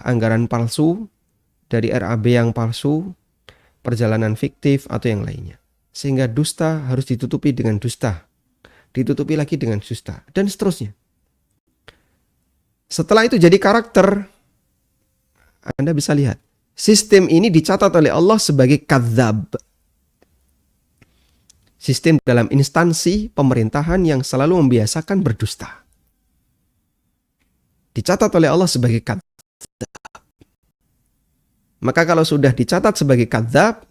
anggaran palsu, dari RAB yang palsu, perjalanan fiktif, atau yang lainnya. Sehingga dusta harus ditutupi dengan dusta. Ditutupi lagi dengan dusta. Dan seterusnya. Setelah itu jadi karakter, Anda bisa lihat. Sistem ini dicatat oleh Allah sebagai kadzab. Sistem dalam instansi pemerintahan yang selalu membiasakan berdusta. Dicatat oleh Allah sebagai kadzab. Maka kalau sudah dicatat sebagai kadzab,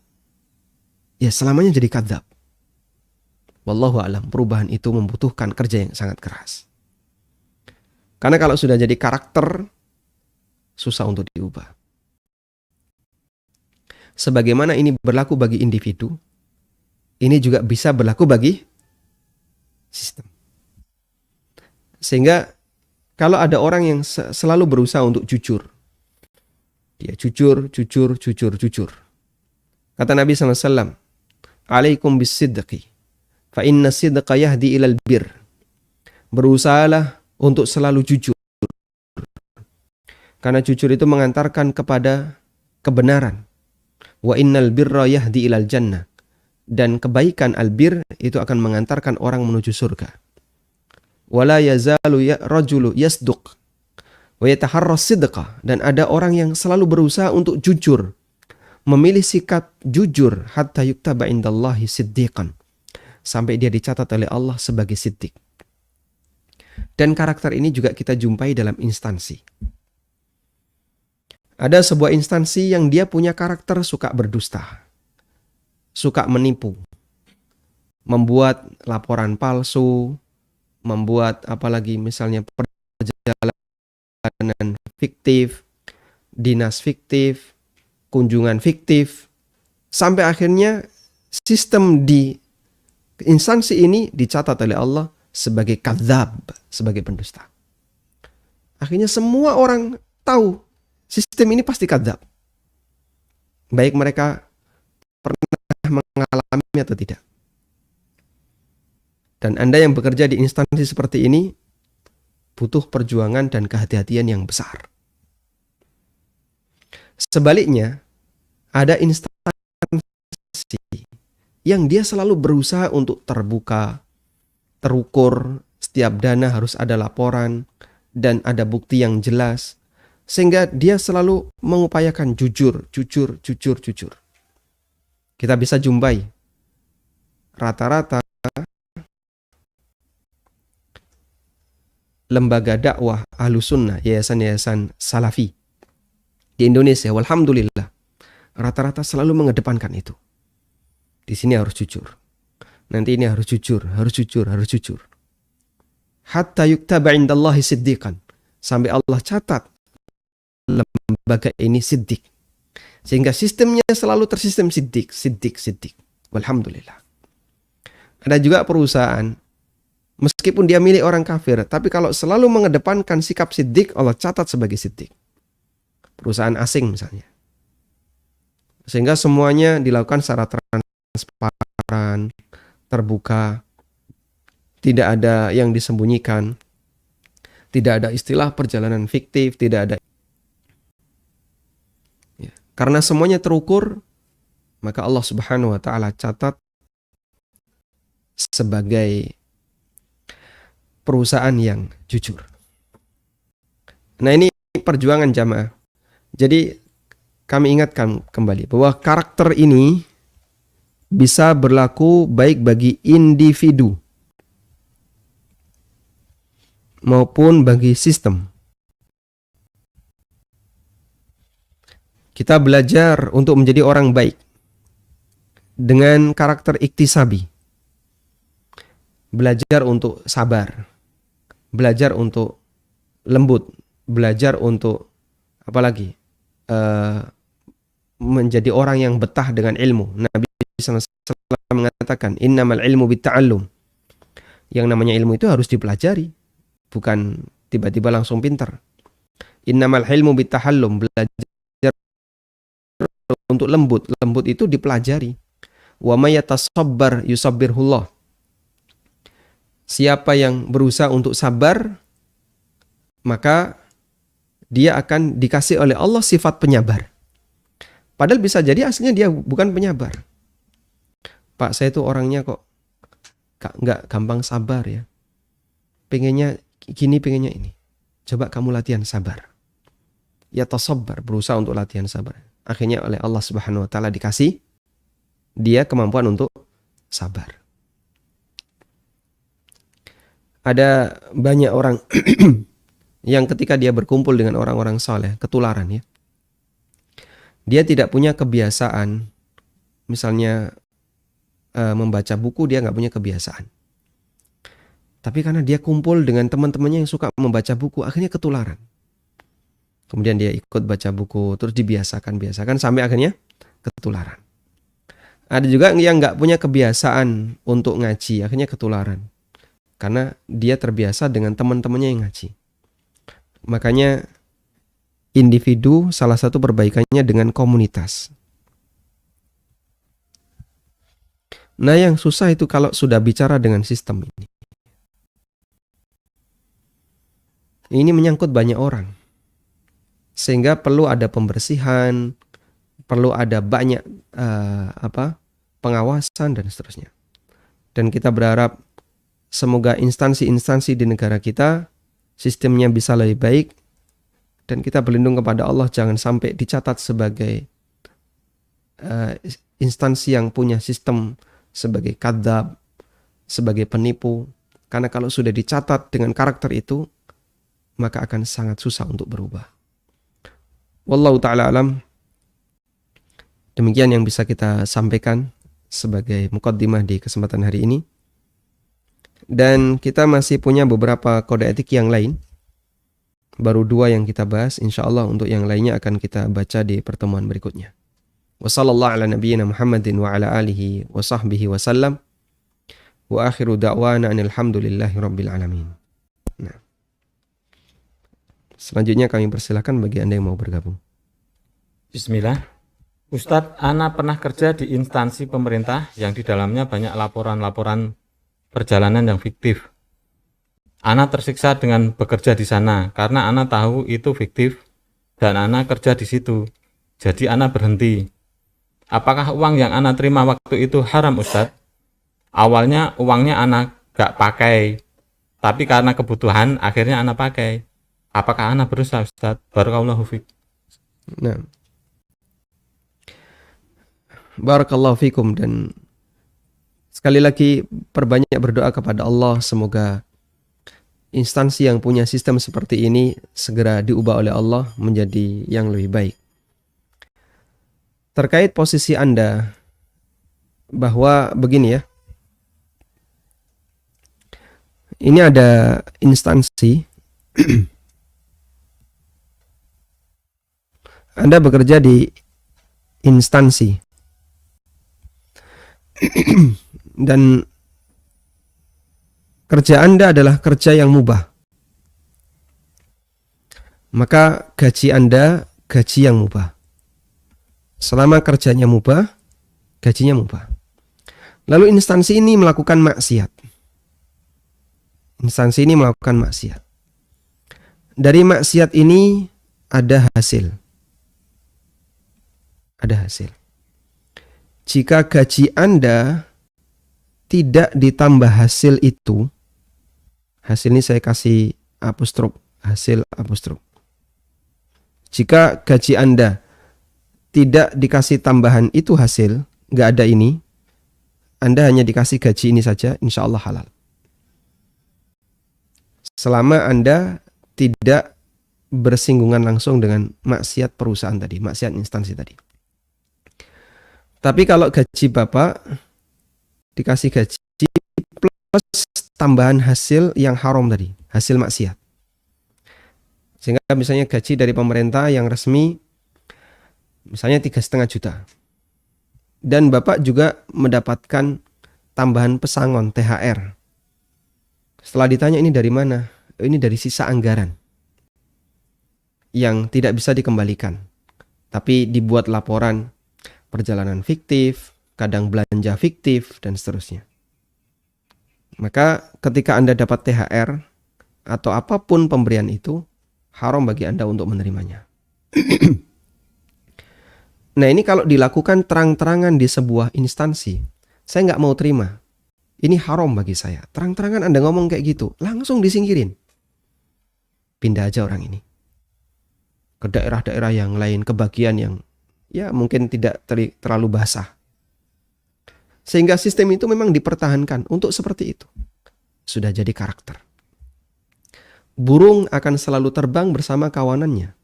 ya selamanya jadi kadzab. Wallahu a'lam, perubahan itu membutuhkan kerja yang sangat keras. Karena kalau sudah jadi karakter, susah untuk diubah. Sebagaimana ini berlaku bagi individu, ini juga bisa berlaku bagi sistem. Sehingga kalau ada orang yang selalu berusaha untuk jujur, dia jujur. Kata Nabi SAW, alaikum bis-sidqi, fa inna sidqa yahdi ilal bir. Berusahalah untuk selalu jujur. Karena jujur itu mengantarkan kepada kebenaran. Wa innal birra yahdi ilal jannah. Dan kebaikan albir itu akan mengantarkan orang menuju surga. Wala yazalu rajulu yasduq wa yataharras sidqa. Dan ada orang yang selalu berusaha untuk jujur, memilih sikap jujur, hatta yuktaba indallahi siddiqan, sampai dia dicatat oleh Allah sebagai siddiq. Dan karakter ini juga kita jumpai dalam instansi. Ada sebuah instansi yang dia punya karakter suka berdusta, suka menipu, membuat laporan palsu, membuat apalagi misalnya perjalanan fiktif, dinas fiktif, kunjungan fiktif, sampai akhirnya sistem di instansi ini dicatat oleh Allah sebagai kadzab, sebagai pendusta. Akhirnya semua orang tahu sistem ini pasti kadzab. Baik mereka pernah mengalami atau tidak. Dan Anda yang bekerja di instansi seperti ini butuh perjuangan dan kehati-hatian yang besar. Sebaliknya, ada instansi yang dia selalu berusaha untuk terbuka, terukur, setiap dana harus ada laporan dan ada bukti yang jelas, sehingga dia selalu mengupayakan jujur. Kita bisa jumpai rata-rata lembaga dakwah Ahlussunnah, yayasan-yayasan salafi di Indonesia, walhamdulillah, rata-rata selalu mengedepankan itu. Di sini harus jujur. Nanti ini harus jujur. Hatta yuktaba indallahi siddiqan. Sampai Allah catat lembaga ini siddiq. Sehingga sistemnya selalu tersistem siddiq. Walhamdulillah. Ada juga perusahaan, meskipun dia milik orang kafir, tapi kalau selalu mengedepankan sikap siddiq, Allah catat sebagai siddiq. Perusahaan asing misalnya. Sehingga semuanya dilakukan secara transparan, terbuka, tidak ada yang disembunyikan, tidak ada istilah perjalanan fiktif, tidak ada. Ya. Karena semuanya terukur, maka Allah Subhanahu wa Ta'ala catat sebagai perusahaan yang jujur. Nah, ini perjuangan jamaah. Jadi kami ingatkan kembali bahwa karakter ini bisa berlaku baik bagi individu maupun bagi sistem. Kita belajar untuk menjadi orang baik dengan karakter iktisabi. Belajar untuk sabar, belajar untuk lembut, belajar untuk apalagi menjadi orang yang betah dengan ilmu. Nabi SAW mengatakan, innamal ilmu bitta'allum. Yang namanya ilmu itu harus dipelajari, bukan tiba-tiba langsung pintar. Innamal ilmu bittahallum, belajar untuk lembut. Lembut itu dipelajari. Wa may yatasabbar yusabbirhullah. Siapa yang berusaha untuk sabar, maka dia akan dikasih oleh Allah sifat penyabar. Padahal bisa jadi aslinya dia bukan penyabar. Pak, saya itu orangnya kok nggak gampang sabar ya. Pengennya gini, pengennya ini. Coba kamu latihan sabar. Ya tasabbar, berusaha untuk latihan sabar. Akhirnya oleh Allah Subhanahu wa taala dikasih dia kemampuan untuk sabar. Ada banyak orang yang ketika dia berkumpul dengan orang-orang saleh, ketularan ya. Dia tidak punya kebiasaan, misalnya membaca buku, dia nggak punya kebiasaan. Tapi karena dia kumpul dengan teman-temannya yang suka membaca buku, akhirnya ketularan. Kemudian dia ikut baca buku, terus dibiasakan sampai akhirnya ketularan. Ada juga yang nggak punya kebiasaan untuk ngaji, akhirnya ketularan. Karena dia terbiasa dengan teman-temannya yang ngaji. Makanya individu salah satu perbaikannya dengan komunitas. Nah, yang susah itu kalau sudah bicara dengan sistem ini. Ini menyangkut banyak orang. Sehingga perlu ada pembersihan, perlu ada banyak pengawasan dan seterusnya. Dan kita berharap semoga instansi-instansi di negara kita sistemnya bisa lebih baik. Dan kita berlindung kepada Allah jangan sampai dicatat sebagai instansi yang punya sistem sebagai kadzab, sebagai penipu. Karena kalau sudah dicatat dengan karakter itu, maka akan sangat susah untuk berubah. Wallahu ta'ala alam. Demikian yang bisa kita sampaikan sebagai muqaddimah di kesempatan hari ini. Dan kita masih punya beberapa kode etik yang lain. Baru 2 yang kita bahas, insyaallah untuk yang lainnya akan kita baca di pertemuan berikutnya. Wassallallahu ala nabiyyina Muhammadin wa ala alihi wa sahbihi wa sallam. Wa akhiru da'wana alhamdulillahi rabbil alamin. Nah. Selanjutnya kami persilakan bagi Anda yang mau bergabung. Bismillah. Ustadz, Ana pernah kerja di instansi pemerintah yang di dalamnya banyak laporan-laporan perjalanan yang fiktif. Ana tersiksa dengan bekerja di sana karena Ana tahu itu fiktif dan Ana kerja di situ. Jadi Ana berhenti. Apakah uang yang Ana terima waktu itu haram, Ustadz? Awalnya uangnya Ana gak pakai, tapi karena kebutuhan akhirnya Ana pakai. Apakah Ana berusaha, Ustadz? Barakallahu fiik. Nah. Barakallahu fikum, dan sekali lagi perbanyak berdoa kepada Allah semoga instansi yang punya sistem seperti ini segera diubah oleh Allah menjadi yang lebih baik. Terkait posisi Anda, bahwa begini ya, ini ada instansi, Anda bekerja di instansi, dan kerja Anda adalah kerja yang mubah, maka gaji Anda gaji yang mubah. Selama kerjanya mubah, gajinya mubah. Lalu instansi ini melakukan maksiat. Instansi ini melakukan maksiat. Dari maksiat ini ada hasil. Ada hasil. Jika gaji Anda tidak ditambah hasil itu, hasil ini saya kasih apostrof, hasil apostrof. Jika gaji Anda tidak dikasih tambahan itu hasil, nggak ada ini, Anda hanya dikasih gaji ini saja, insya Allah halal. Selama Anda tidak bersinggungan langsung dengan maksiat perusahaan tadi, maksiat instansi tadi. Tapi kalau gaji Bapak dikasih gaji plus tambahan hasil yang haram tadi, hasil maksiat. Sehingga misalnya gaji dari pemerintah yang resmi misalnya 3,5 juta. Dan Bapak juga mendapatkan tambahan pesangon THR. Setelah ditanya ini dari mana? Ini dari sisa anggaran yang tidak bisa dikembalikan. Tapi dibuat laporan perjalanan fiktif, kadang belanja fiktif, dan seterusnya. Maka ketika Anda dapat THR atau apapun pemberian itu, haram bagi Anda untuk menerimanya. Nah ini kalau dilakukan terang-terangan di sebuah instansi, saya nggak mau terima. Ini haram bagi saya. Terang-terangan Anda ngomong kayak gitu, langsung disingkirin. Pindah aja orang ini ke daerah-daerah yang lain, ke bagian yang ya mungkin tidak terlalu basah. Sehingga sistem itu memang dipertahankan untuk seperti itu. Sudah jadi karakter. Burung akan selalu terbang bersama kawanannya.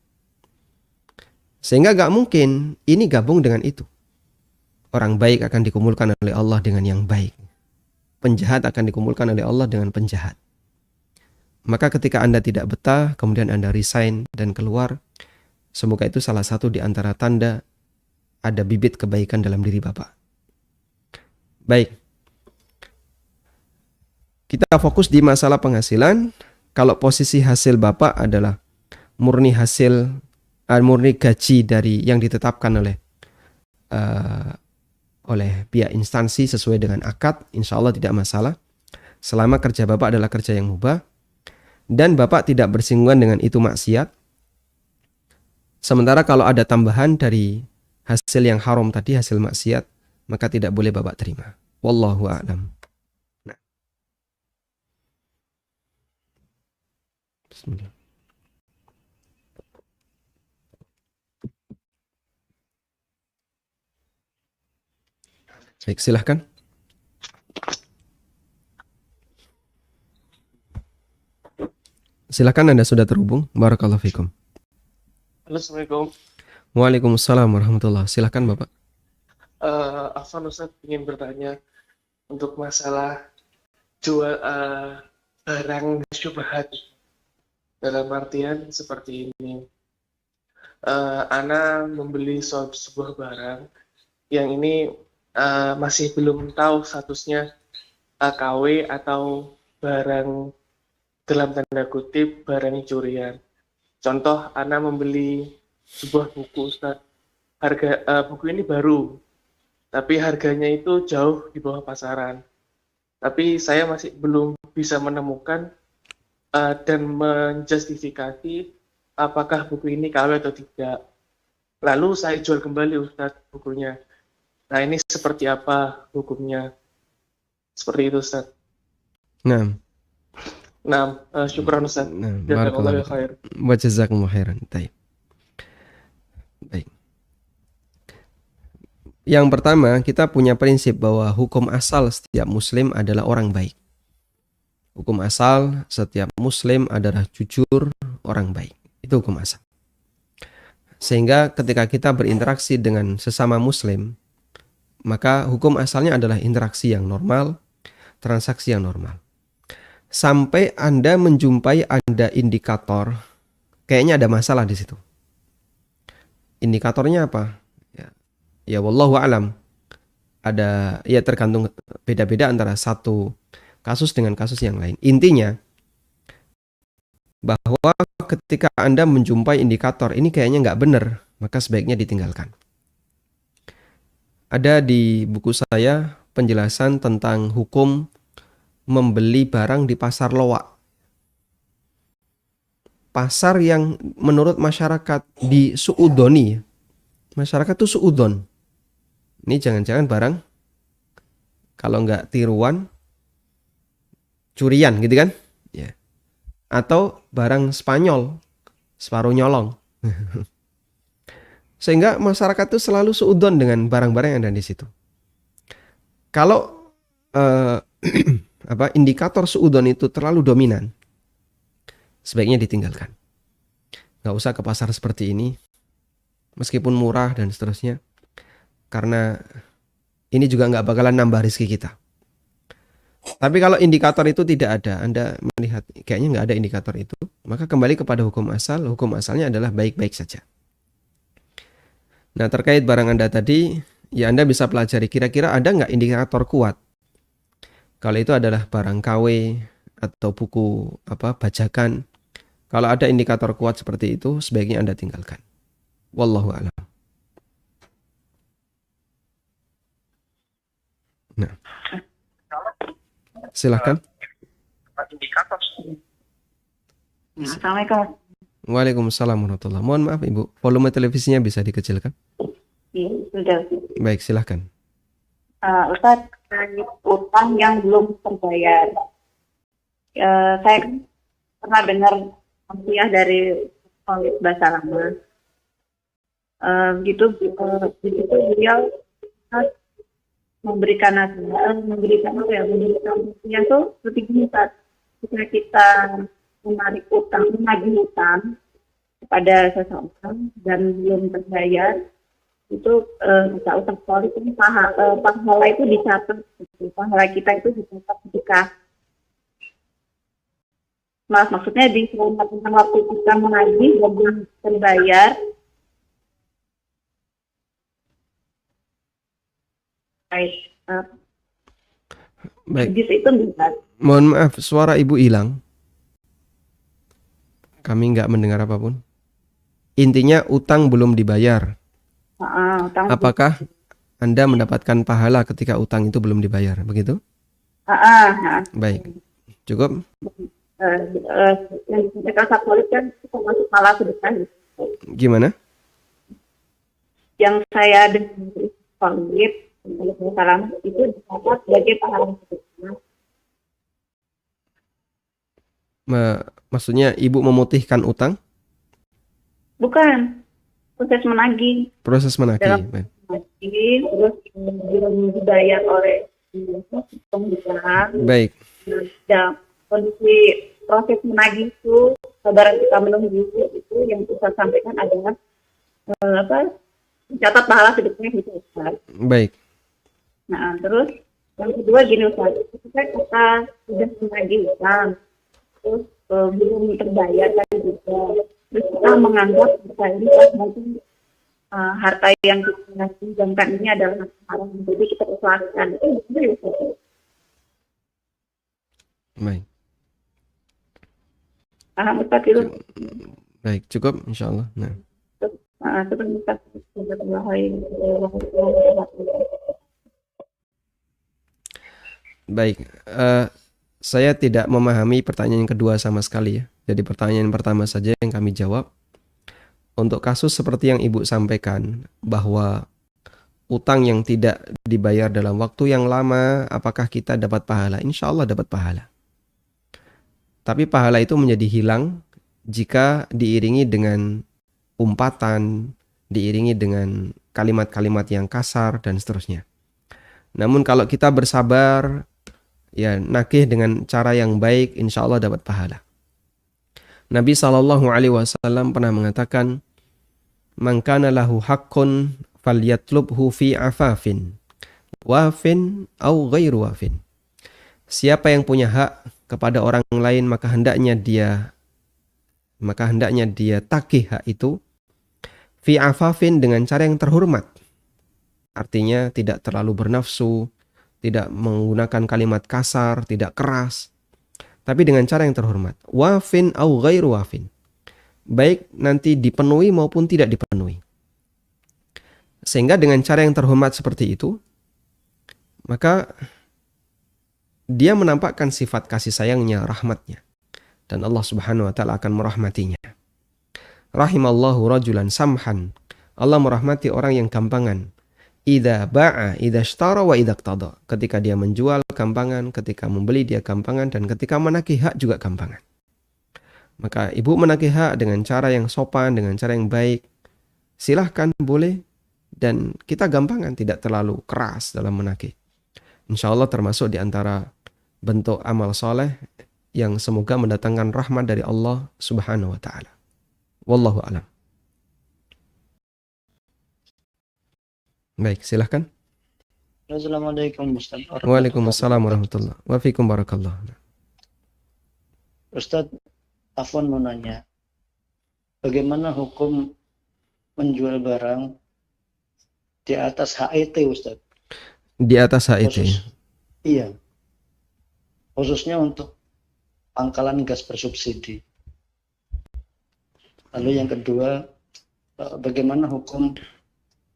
Sehingga gak mungkin ini gabung dengan itu. Orang baik akan dikumpulkan oleh Allah dengan yang baik. Penjahat akan dikumpulkan oleh Allah dengan penjahat. Maka ketika Anda tidak betah, kemudian Anda resign dan keluar, semoga itu salah satu di antara tanda ada bibit kebaikan dalam diri Bapak. Baik. Kita fokus di masalah penghasilan. Kalau posisi hasil Bapak adalah murni gaji dari yang ditetapkan oleh pihak instansi sesuai dengan akad, insya Allah tidak masalah. Selama kerja Bapak adalah kerja yang mubah dan Bapak tidak bersinggungan dengan itu maksiat. Sementara kalau ada tambahan dari hasil yang haram tadi, hasil maksiat, maka tidak boleh Bapak terima. Wallahu a'lam. Nah. Bismillah. Baik, silahkan. Silahkan, Anda sudah terhubung. Barakallahu fikum. Halo, Assalamualaikum. Waalaikumsalam warahmatullahi. Silahkan Bapak. Afwan Ustadz ingin bertanya untuk masalah jual barang syubhat. Dalam artian seperti ini. Ana membeli sebuah barang yang ini masih belum tahu statusnya KW atau barang dalam tanda kutip barang curian. Contoh, Ana membeli sebuah buku, Ustaz. Buku ini baru, tapi harganya itu jauh di bawah pasaran. Tapi saya masih belum bisa menemukan dan menjustifikasi apakah buku ini KW atau tidak. Lalu saya jual kembali, Ustaz, bukunya. Nah, ini seperti apa hukumnya? Seperti itu, Ustaz. Nah, syukran, Ustaz. barakallahu khair. wa jazakumullahu khairan. Baik. Yang pertama, kita punya prinsip bahwa hukum asal setiap muslim adalah orang baik. Hukum asal setiap muslim adalah jujur, orang baik. Itu hukum asal. Sehingga ketika kita berinteraksi dengan sesama muslim, maka hukum asalnya adalah interaksi yang normal, transaksi yang normal. Sampai Anda menjumpai ada indikator, kayaknya ada masalah di situ. Indikatornya apa? Ya wallahu alam. Ada, ya tergantung beda-beda antara satu kasus dengan kasus yang lain. Intinya bahwa ketika Anda menjumpai indikator ini kayaknya nggak benar, maka sebaiknya ditinggalkan. Ada di buku saya penjelasan tentang hukum membeli barang di pasar loak. Pasar yang menurut masyarakat di suudoni, masyarakat itu suudon. Ini jangan-jangan barang kalau nggak tiruan, curian gitu kan? Ya. Atau barang Spanyol, separuh nyolong. Sehingga masyarakat itu selalu suudon dengan barang-barang yang ada di situ. Kalau eh, indikator suudzon itu terlalu dominan, sebaiknya ditinggalkan. Nggak usah ke pasar seperti ini, meskipun murah dan seterusnya, karena ini juga nggak bakalan nambah rezeki kita. Tapi kalau indikator itu tidak ada, Anda melihat kayaknya nggak ada indikator itu, maka kembali kepada hukum asal. Hukum asalnya adalah baik-baik saja. Nah, terkait barang Anda tadi, ya Anda bisa pelajari kira-kira ada nggak indikator kuat. Kalau itu adalah barang KW atau buku bajakan, kalau ada indikator kuat seperti itu, sebaiknya Anda tinggalkan. Wallahu a'lam. Nah, silakan. Assalamualaikum. Waalaikumsalam warahmatullahi. Mohon maaf Ibu, volume televisinya bisa dikecilkan? Iya, sudah. Baik, silahkan. Ustaz, utang yang belum terbayar. Saya kan pernah dengar nasihat dari Khalid Basalamah. Gitu beliau memberikan nasihat, memberikan nasihat tuh seperti ini, Ustaz. Jika kita menarik utang, menagih utang kepada seseorang dan belum terbayar, itu utang polis ini pahala itu dicatat, pahala kita itu dicatat ketika maksudnya di selama tentang waktu kita menagih dan belum terbayar. Baik. Itu benar. Mohon maaf, suara Ibu hilang. Kami nggak mendengar apapun. Intinya utang belum dibayar. Apakah Anda mendapatkan pahala ketika utang itu belum dibayar? Begitu? Baik. Cukup? Yang disampaikan Katolik kan itu masuk malah sedekah. Gimana? Yang saya dengar Katolik salam itu dicatat sebagai pahala sedekah. Maksudnya Ibu memutihkan utang? Bukan. Proses menagih. Proses menagih. Menagih, terus belum dibayar oleh pembicaraan. Baik. Dan kondisi proses menagih itu, sabaran kita menunggu itu yang bisa sampaikan adalah mencatat pahala sedekahnya gitu, Ustaz. Baik. Nah, terus yang kedua gini, Ustaz, ketika kita sudah menagih utang, terus belum terbayar kan juga, terus kita menganggap kita ini mungkin harta yang kita pinjamkan ini adalah haram, jadi kita ikhlaskan. Itu benar ya, Ustaz? Baik. Ustaz itu. Baik, cukup insyaallah. Nah. Baik, saya tidak memahami pertanyaan yang kedua sama sekali ya. Jadi pertanyaan pertama saja yang kami jawab. Untuk kasus seperti yang Ibu sampaikan, bahwa utang yang tidak dibayar dalam waktu yang lama, apakah kita dapat pahala? Insya Allah dapat pahala. Tapi pahala itu menjadi hilang jika diiringi dengan umpatan, diiringi dengan kalimat-kalimat yang kasar dan seterusnya. Namun kalau kita bersabar, ya nagih dengan cara yang baik, insya Allah dapat pahala. Nabi SAW pernah mengatakan, "Man kana lahu haqqun falyatlubhu fi afafin, wafin au ghairu wafin." Siapa yang punya hak kepada orang lain, maka hendaknya dia tagih hak itu fi afafin, dengan cara yang terhormat. Artinya tidak terlalu bernafsu, tidak menggunakan kalimat kasar, tidak keras, tapi dengan cara yang terhormat. Wafin au ghairu wafin. Baik nanti dipenuhi maupun tidak dipenuhi. Sehingga dengan cara yang terhormat seperti itu, maka dia menampakkan sifat kasih sayangnya, rahmatnya. Dan Allah Subhanahu wa ta'ala akan merahmatinya. Rahimallahu rajulan samhan. Allah merahmati orang yang gampangan. Idza ba'a, idza ishtara wa idza iqtada. Ketika dia menjual gampangan, ketika membeli dia gampangan, dan ketika menagih hak juga gampangan. Maka ibu menagih hak dengan cara yang sopan, dengan cara yang baik. Silahkan, boleh. Dan kita gampangan, tidak terlalu keras dalam menagih. Insya Allah termasuk di antara bentuk amal soleh yang semoga mendatangkan rahmat dari Allah Subhanahu wa taala. Wallahu a'lam. Baik, silahkan. Assalamualaikum Ustaz. Waalaikumsalam warahmatullahi wabarakatuh. Wa fiikum barakallah. Ustaz, Afwan mau nanya, bagaimana hukum menjual barang di atas HET, Ustaz? Di atas HET. Iya. Khususnya untuk pangkalan gas bersubsidi. Lalu yang kedua, bagaimana hukum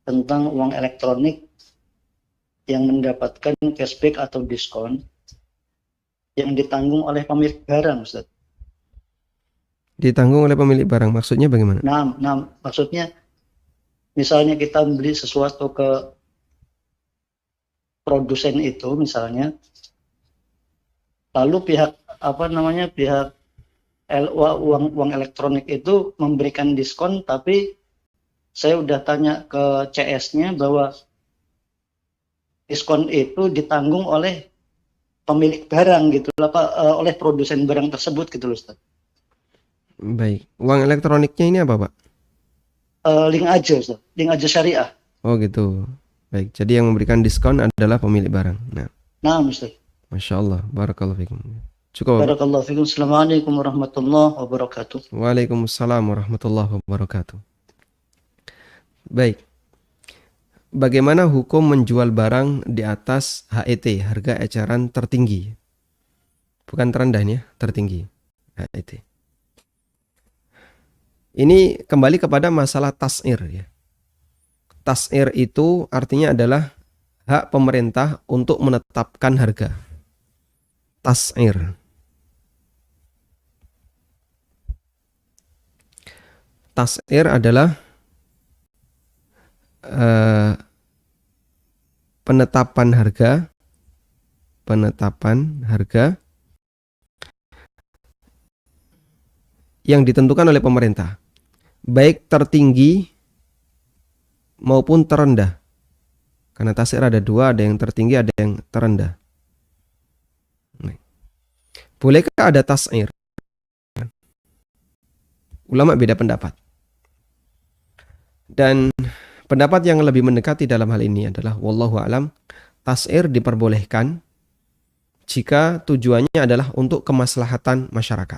tentang uang elektronik yang mendapatkan cashback atau diskon yang ditanggung oleh pemilik barang, Ustaz? Ditanggung oleh pemilik barang, maksudnya bagaimana? Nah, maksudnya misalnya kita beli sesuatu ke produsen itu misalnya, lalu pihak uang elektronik itu memberikan diskon, tapi saya udah tanya ke CS-nya bahwa diskon itu ditanggung oleh pemilik barang gitu, oleh produsen barang tersebut gitu loh, Ustaz. Baik, uang elektroniknya ini apa, Pak? Link aja, Ustaz. Link aja syariah. Oh gitu. Baik, jadi yang memberikan diskon adalah pemilik barang. Nah, Ustaz. Masya Allah, barakallahu fikum. Cukup, Pak? Barakallahu fikum. Assalamualaikum warahmatullahi wabarakatuh. Waalaikumsalam warahmatullahi wabarakatuh. Baik. Bagaimana hukum menjual barang di atas HET, harga eceran tertinggi? Bukan terendah ya, tertinggi. HET. Ini kembali kepada masalah tas'ir ya. Tas'ir itu artinya adalah hak pemerintah untuk menetapkan harga. Tas'ir. Tas'ir adalah penetapan harga yang ditentukan oleh pemerintah, baik tertinggi maupun terendah. Karena tas'ir ada dua, ada yang tertinggi, ada yang terendah. Bolehkah ada tas'ir? Ulama beda pendapat. Dan pendapat yang lebih mendekati dalam hal ini adalah wallahu a'lam, tas'ir diperbolehkan jika tujuannya adalah untuk kemaslahatan masyarakat.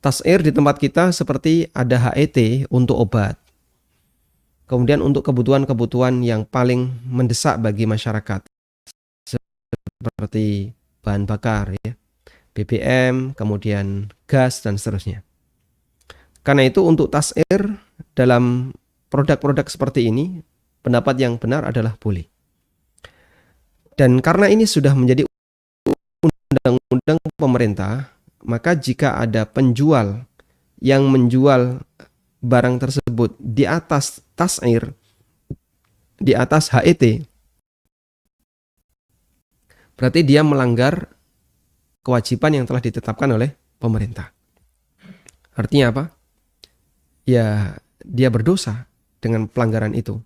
Tas'ir di tempat kita seperti ada HET untuk obat. Kemudian untuk kebutuhan-kebutuhan yang paling mendesak bagi masyarakat seperti bahan bakar ya, BBM, kemudian gas dan seterusnya. Karena itu untuk tas'ir dalam produk-produk seperti ini, pendapat yang benar adalah boleh. Dan karena ini sudah menjadi undang-undang pemerintah, maka jika ada penjual yang menjual barang tersebut di atas tas'ir, di atas HET, berarti dia melanggar kewajiban yang telah ditetapkan oleh pemerintah. Artinya apa? Ya, dia berdosa dengan pelanggaran itu.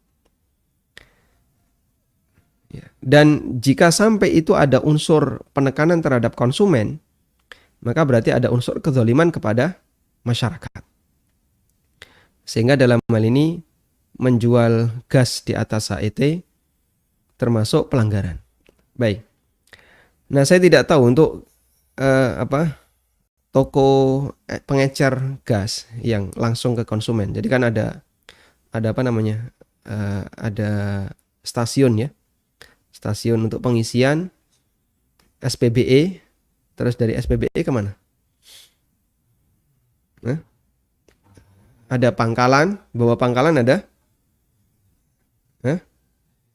Dan jika sampai itu ada unsur penekanan terhadap konsumen, maka berarti ada unsur kezaliman kepada masyarakat. Sehingga dalam hal ini menjual gas di atas HET termasuk pelanggaran. Baik. Nah, saya tidak tahu untuk toko pengecer gas yang langsung ke konsumen. Jadi kan ada ada stasiun ya. Stasiun untuk pengisian SPBE, terus dari SPBE kemana? Ada pangkalan, bawah pangkalan ada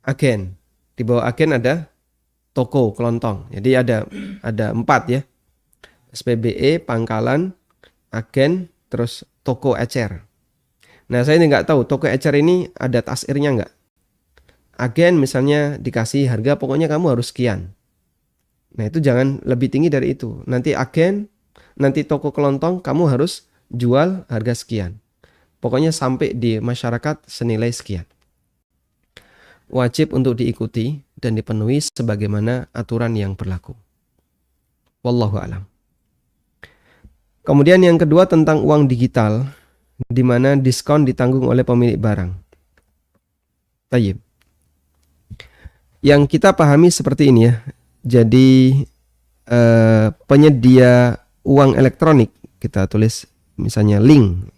agen. Di bawah agen ada toko kelontong. Jadi ada 4 ya. SPBE, pangkalan, agen, terus toko ecer. Nah, saya ini nggak tahu toko ecer ini ada tasirnya nggak. Agen misalnya dikasih harga pokoknya kamu harus sekian. Nah, itu jangan lebih tinggi dari itu. Nanti agen, nanti toko kelontong kamu harus jual harga sekian. Pokoknya sampai di masyarakat senilai sekian. wajib untuk diikuti dan dipenuhi sebagaimana aturan yang berlaku. Wallahu a'lam. Kemudian yang kedua tentang uang digital, di mana diskon ditanggung oleh pemilik barang. Tayyib. Yang kita pahami seperti ini ya. Jadi penyedia uang elektronik, kita tulis misalnya link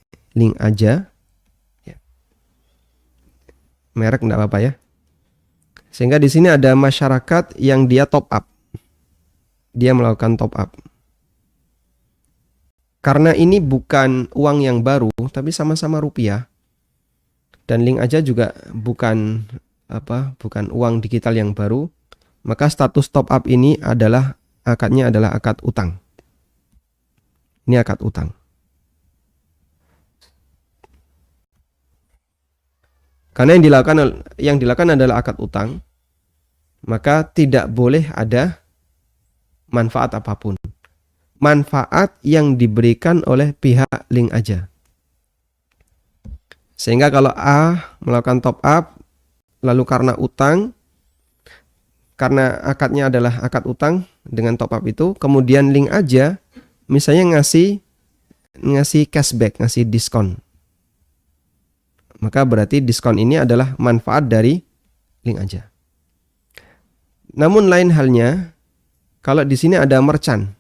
aja. Ya. Merek enggak apa-apa ya. Sehingga di sini ada masyarakat yang dia top up. Dia melakukan top up. Karena ini bukan uang yang baru, tapi sama-sama rupiah. Dan link aja juga bukan uang digital yang baru, maka status top up ini adalah akadnya adalah akad utang. Ini akad utang. Karena yang dilakukan adalah akad utang, maka tidak boleh ada manfaat apapun. Manfaat yang diberikan oleh pihak link aja. Sehingga kalau A melakukan top up, lalu karena utang, karena akadnya adalah akad utang dengan top up itu, kemudian link aja misalnya ngasih cashback, ngasih diskon. Maka berarti diskon ini adalah manfaat dari link aja. Namun lain halnya kalau di sini ada merchant.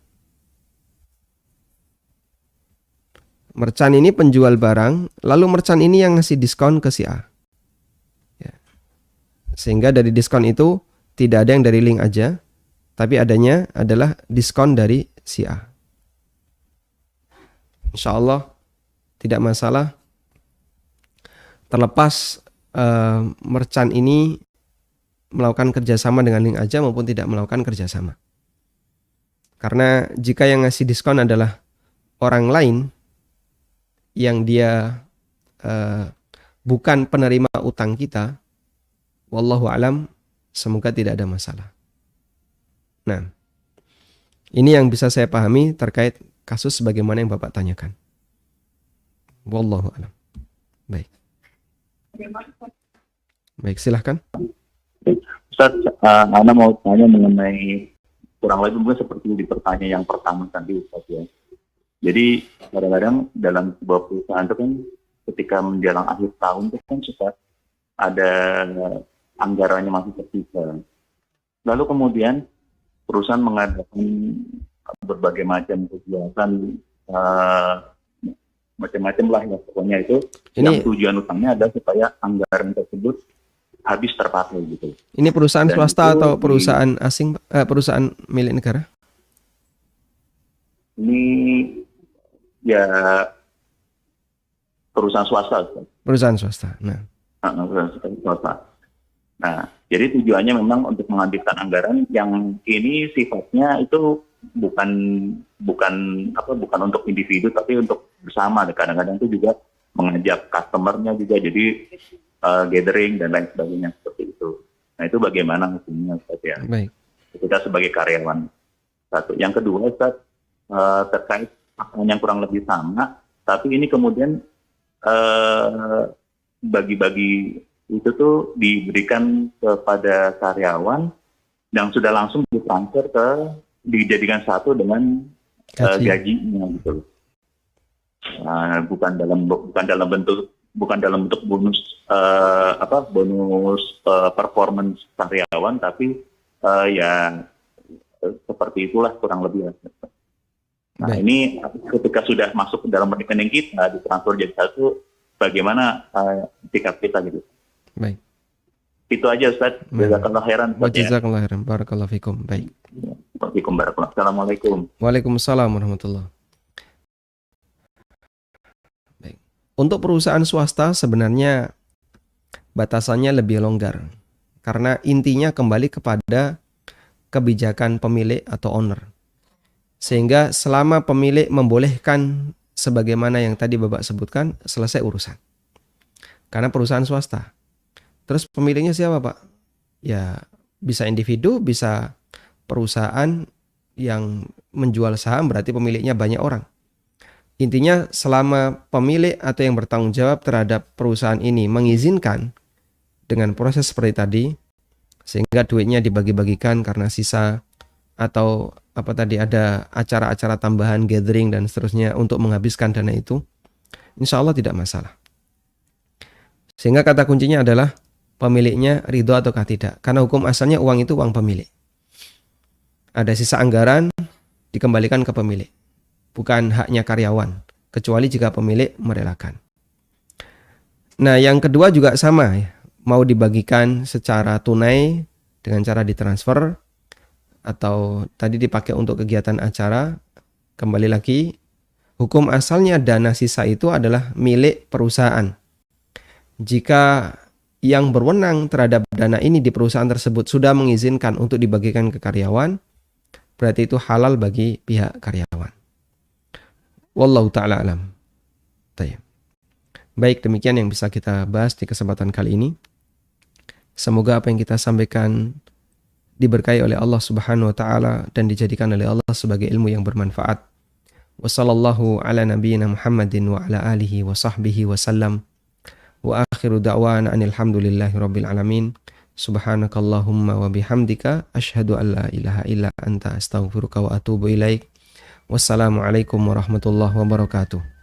Merchant ini penjual barang, lalu merchant ini yang ngasih diskon ke si A. Ya. Sehingga dari diskon itu tidak ada yang dari link aja, tapi adanya adalah diskon dari si A. Insya Allah tidak masalah. Terlepas merchant ini melakukan kerjasama dengan link aja maupun tidak melakukan kerjasama. Karena jika yang ngasih diskon adalah orang lain yang dia bukan penerima utang kita, wallahu alam, semoga tidak ada masalah. Nah, ini yang bisa saya pahami terkait kasus sebagaimana yang Bapak tanyakan. Wallahu alam. Baik. Baik, silahkan. Ustaz, Ana mau tanya mengenai kurang lebih mungkin seperti di pertanyaan yang pertama tadi, Ustaz ya. Jadi kadang-kadang dalam sebuah perusahaan itu kan ketika menjelang akhir tahun itu kan suka ada anggarannya masih tersisa. Lalu kemudian perusahaan mengadakan berbagai macam kegiatan macam-macam lah ya pokoknya itu. Yang tujuan utamanya adalah supaya anggaran tersebut habis terpakai gitu. Ini perusahaan Dan swasta itu atau perusahaan asing, perusahaan milik negara? Ini ya perusahaan swasta. Ustaz. Perusahaan swasta. Nah, Perusahaan swasta. Nah, jadi tujuannya memang untuk menghabiskan anggaran yang ini sifatnya itu bukan untuk individu tapi untuk bersama. Kadang-kadang itu juga mengajak customernya juga jadi gathering dan lain sebagainya seperti itu. Nah, itu bagaimana hukumnya Ustaz ya? baik. Kita sebagai karyawan. Satu. Yang kedua Ustaz, terkait yang kurang lebih sama, tapi ini kemudian bagi-bagi itu tuh diberikan kepada karyawan yang sudah langsung ditransfer dijadikan satu dengan gajinya gitu. Bukan dalam bentuk bonus bonus performance karyawan, tapi ya seperti itulah kurang lebih. Nah, Baik. ini ketika sudah masuk ke dalam rekening kita ditransfer jadi satu, bagaimana sikap kita gitu. Baik. Itu aja Ustaz. Jazakallah khairan. Jazakallah khairan. Barakallahu fikum. Baik. Waalaikumsalam. Assalamualaikum. Waalaikumsalam warahmatullahi. Baik. Untuk perusahaan swasta sebenarnya batasannya lebih longgar. Karena intinya kembali kepada kebijakan pemilik atau owner. Sehingga selama pemilik membolehkan sebagaimana yang tadi Bapak sebutkan, selesai urusan. Karena perusahaan swasta. Terus pemiliknya siapa, Pak? Ya, bisa individu, bisa perusahaan yang menjual saham, berarti pemiliknya banyak orang. Intinya selama pemilik atau yang bertanggung jawab terhadap perusahaan ini mengizinkan dengan proses seperti tadi, sehingga duitnya dibagi-bagikan karena sisa atau ada acara-acara tambahan, gathering dan seterusnya untuk menghabiskan dana itu, insya Allah tidak masalah. Sehingga kata kuncinya adalah pemiliknya ridho ataukah tidak. Karena hukum asalnya uang itu uang pemilik. Ada sisa anggaran dikembalikan ke pemilik, bukan haknya karyawan, kecuali jika pemilik merelakan. Nah, yang kedua juga sama ya, mau dibagikan secara tunai dengan cara ditransfer atau tadi dipakai untuk kegiatan acara. Kembali lagi, hukum asalnya dana sisa itu adalah milik perusahaan. Jika yang berwenang terhadap dana ini di perusahaan tersebut sudah mengizinkan untuk dibagikan ke karyawan, berarti itu halal bagi pihak karyawan. Wallahu ta'ala alam. Baik, demikian yang bisa kita bahas di kesempatan kali ini. Semoga apa yang kita sampaikan diberkahi oleh Allah Subhanahu wa taala dan dijadikan oleh Allah sebagai ilmu yang bermanfaat. Wassallallahu ala nabiyyina Muhammadin wa ala alihi wa sahbihi wa sallam. Wa akhiru da'wana anil hamdulillahi rabbil alamin. Subhanakallahumma wa bihamdika asyhadu an la ilaha illa anta astaghfiruka wa atubu ilaik. Wassalamualaikum warahmatullahi wabarakatuh.